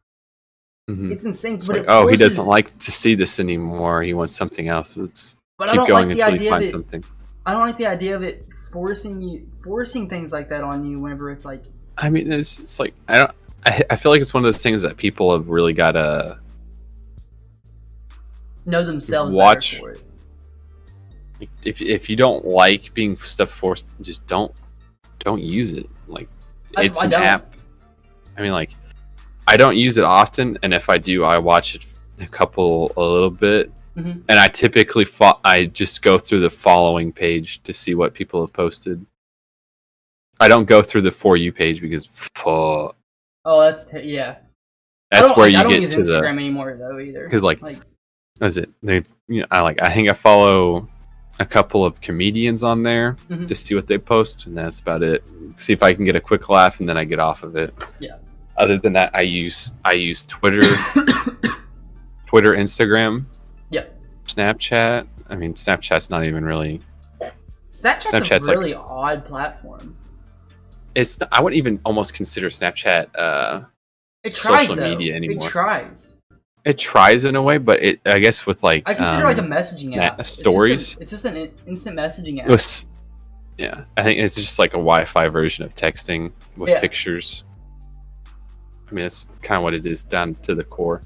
It's insane. It's but like, he doesn't like to see this anymore. He wants something else. Let's keep going until he finds something. I don't like the idea of it forcing things like that on you whenever it's like. I mean, it's like I feel like it's one of those things that people have really got to know themselves better for it. If you don't like being stuff forced, just don't use it. Like it's an app. I mean, like I don't use it often, and if I do, I watch it a little bit, and I typically I just go through the following page to see what people have posted. I don't go through the For You page because that's where you get to I don't use Instagram anymore though either. Because that's it. I think I follow a couple of comedians on there to see what they post, and that's about it. See if I can get a quick laugh, and then I get off of it. Yeah. Other than that, I use Twitter, Instagram, Snapchat. I mean, Snapchat's not even really. Snapchat's a really odd platform. I wouldn't even almost consider Snapchat social media anymore. It tries in a way, but I guess with like I consider like a messaging app. Stories. It's just an instant messaging app. Yeah, I think it's just like a Wi-Fi version of texting with pictures. I mean, that's kind of what it is down to the core.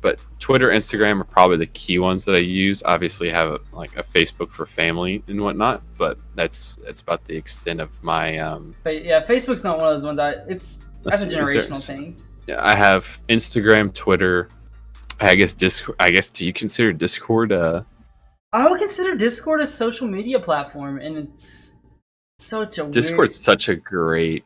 But Twitter, Instagram are probably the key ones that I use. Obviously, I have like a Facebook for family and whatnot, but that's about the extent of my. Yeah, Facebook's not one of those ones. That's a generational thing. Yeah, I have Instagram, Twitter. I guess Discord. I guess, do you consider Discord? I would consider Discord a social media platform, and it's such a Discord's such a great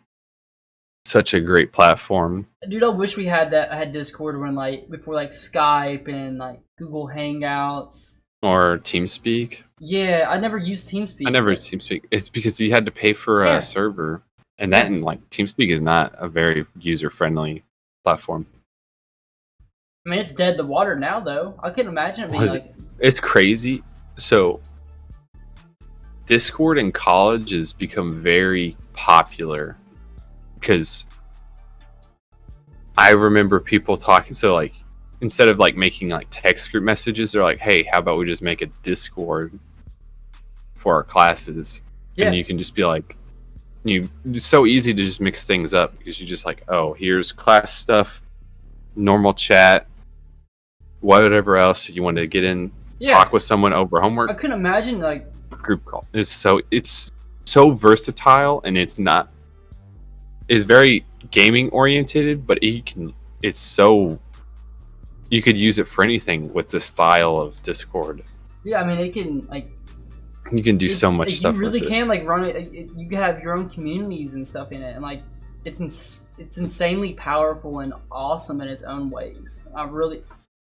platform. Dude, I wish we had Discord when before Skype and Google Hangouts or TeamSpeak. Yeah, I never used TeamSpeak. I never used TeamSpeak. It's because you had to pay for a server, and TeamSpeak is not a very user friendly platform. I mean, it's dead in the water now, though. I couldn't imagine it being It's crazy. So, Discord in college has become very popular because I remember people talking. So, instead of making text group messages, they're like, "Hey, how about we just make a Discord for our classes?" And you can just be it's so easy to just mix things up because you're just oh, here's class stuff, normal chat, whatever else you want to get in. Talk with someone over homework. I couldn't imagine group call. It's so versatile, and it's very gaming oriented, but you could use it for anything with the style of Discord. Yeah, I mean, it can you can do so much stuff. You really can run it. You can have your own communities and stuff in it, and it's insanely powerful and awesome in its own ways.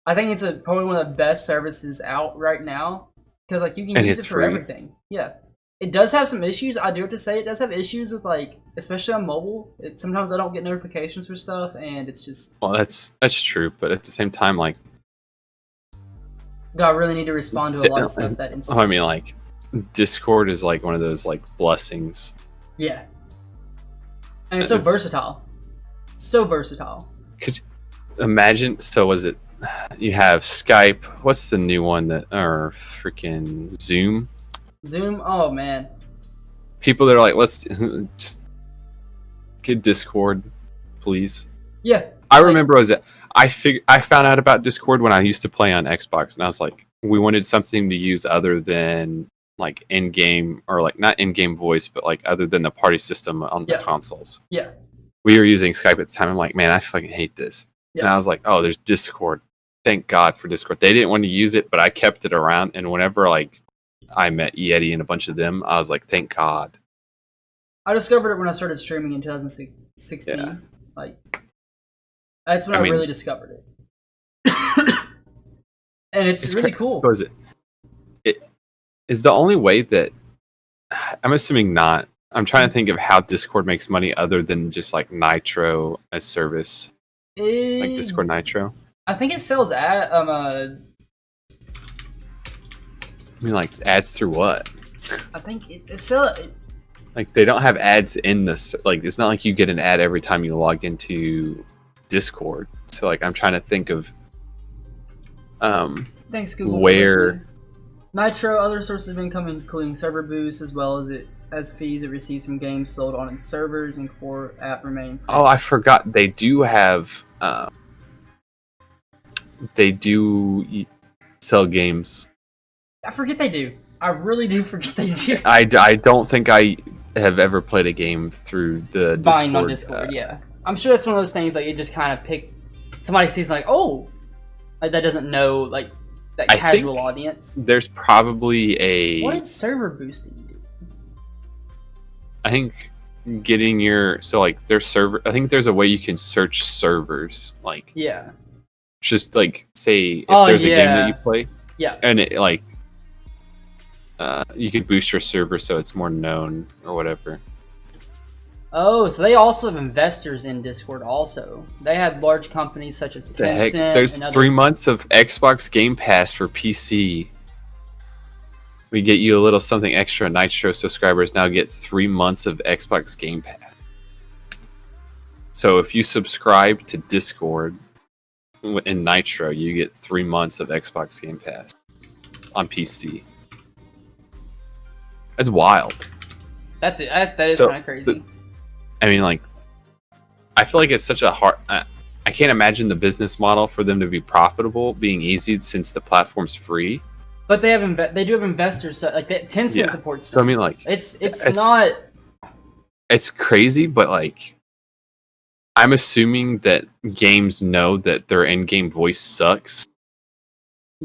I think it's probably one of the best services out right now because you can use it for everything. Yeah, it does have some issues. I do have to say it does have issues with especially on mobile. Sometimes I don't get notifications for stuff, and it's just. Well, that's true, but at the same time, I really need to respond to a lot of stuff that instantly. I mean, Discord is one of those blessings. Yeah, and it's so versatile. So versatile. Could you imagine? So was it? You have Skype. What's the new one or freaking Zoom? Zoom. Oh man. People that are let's just get Discord, please. Yeah. I remember I found out about Discord when I used to play on Xbox, and I was we wanted something to use other than in-game or not in-game voice, but other than the party system on the consoles. Yeah. We were using Skype at the time. I'm man, I fucking hate this. Yeah. And I was oh, there's Discord. Thank God for Discord. They didn't want to use it, but I kept it around. And whenever I met Yeti and a bunch of them, I was thank God. I discovered it when I started streaming in 2016. Yeah. That's when I really discovered it. And it's really cool. So it is the only way that I'm assuming not. I'm trying to think of how Discord makes money other than just Nitro as service. Discord Nitro. I think it sells I mean, ads through what? I think it sells. They don't have ads in this. It's not you get an ad every time you log into Discord. So I'm trying to think of thanks Google. Where Nitro, other sources of income including server boosts as well as fees it receives from games sold on its servers and core app remain. Oh, I forgot. They do have. They do sell games. I forget they do. I really do forget they do. I don't think I have ever played a game through the Discord. Buying on Discord, yeah. I'm sure that's one of those things you just kind of pick. Somebody sees oh, that doesn't know that casual audience. There's probably a. What does server boosting do? I think getting your their server. I think there's a way you can search servers Yeah. Just say if there's a game that you play, and it you could boost your server so it's more known or whatever. Oh, so they also have investors in Discord. Also, they have large companies such as Tencent. There's 3 months of Xbox Game Pass for PC. We get you a little something extra. Nitro subscribers now get 3 months of Xbox Game Pass. So if you subscribe to Discord in Nitro, you get 3 months of Xbox Game Pass on PC. That's wild. That's it. That is kind of crazy. I mean, I feel like it's such a hard. I can't imagine the business model for them to be profitable being easy since the platform's free. But they have they do have investors, so like Tencent supports them. So I mean, like it's not. It's crazy, but like I'm assuming that games know that their in-game voice sucks,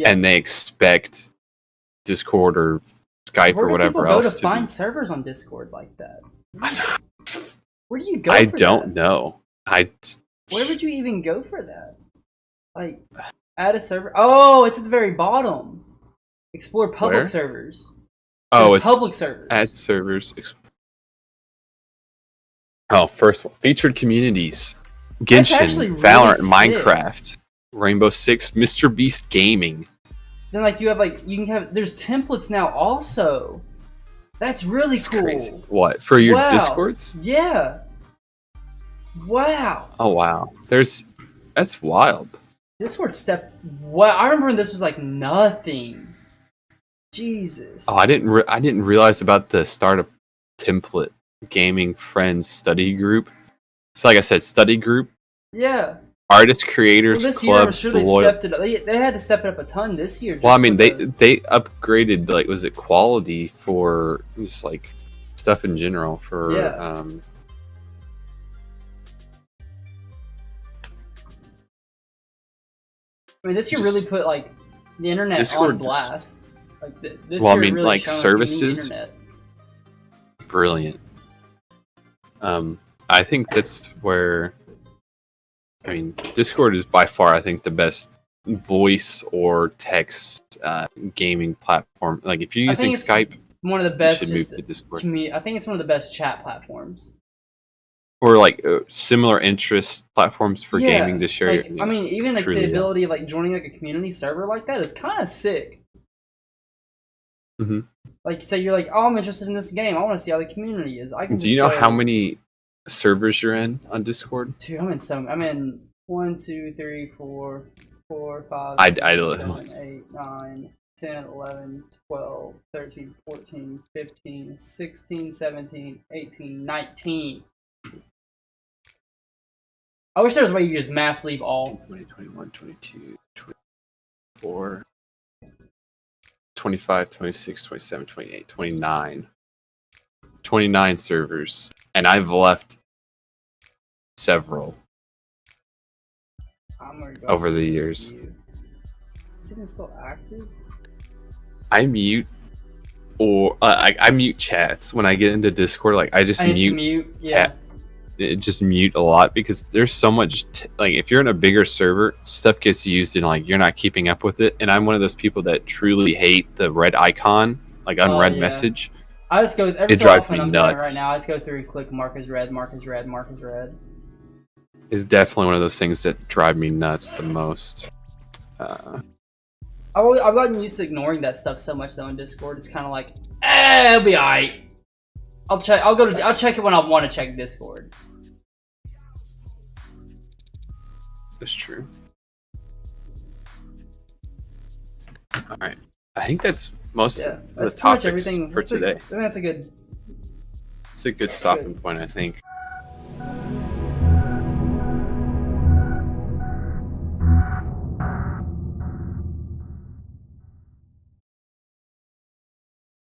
and they expect Discord or Skype or whatever else. Where do people go to find servers on Discord like that? Where do you go? I don't know. Where would you even go for that? Like, add a server. Oh, it's at the very bottom. Explore public servers. Oh, it's public servers. Add servers. Oh, first one. Featured communities. Genshin, Valorant, Minecraft, Rainbow Six, Mr. Beast Gaming. Then like you can have there's templates now also. That's really cool. Crazy. What? For your Discords? Yeah. Wow. Oh wow. That's wild. Discord stepped. Wow, I remember when this was like nothing. Jesus. Oh, I didn't realize about the startup template gaming friends study group. So like I said, study group. Yeah. Artists, creators, this clubs, year, I'm sure they stepped it up. They had to step it up a ton this year. Well, I mean, they upgraded, like, was it quality for just like stuff in general for I mean, this year really put like the internet Discord on blast. Like this well, year I mean, really like services, internet. Brilliant. I think that's where. I mean, Discord is by far, I think, the best voice or text gaming platform. Like, if you're using Skype, one of the best. You should move to Discord. I think it's one of the best chat platforms. Or like similar interest platforms for gaming to share. Like, I mean, even like the ability of like joining like a community server like that is kind of sick. Mm-hmm. Like, say you're like, oh, I'm interested in this game. I want to see how the community is. Do you know how many servers you're in on Discord? Dude, I'm in 1, 2, 3, 4, 5, I 6, 7, 8, 9, 10, 11, 12, 13, 14, 15, 16, 17, 18, 19. I wish there was a way you could just mass leave all. 20, 21, 22, 24, 25, 26, 27, 28, 29. 29 servers. And I've left several over the years. Is it still active? I mute or I mute chats when I get into Discord. Like I just mute. Yeah. Just mute a lot because there's so much. Like if you're in a bigger server, stuff gets used and like you're not keeping up with it. And I'm one of those people that truly hate the red icon, like unread message. I just go. Every it drives me nuts. Right now, I just go through and click mark as red, mark as red, mark as red. It's definitely one of those things that drive me nuts the most. I've gotten used to ignoring that stuff so much though in Discord. It's kind of like, it'll be alright. I'll check. I'll check it when I want to check Discord. That's true. All right, I think that's most of the topics for today. That's a good. It's a good stopping point, I think.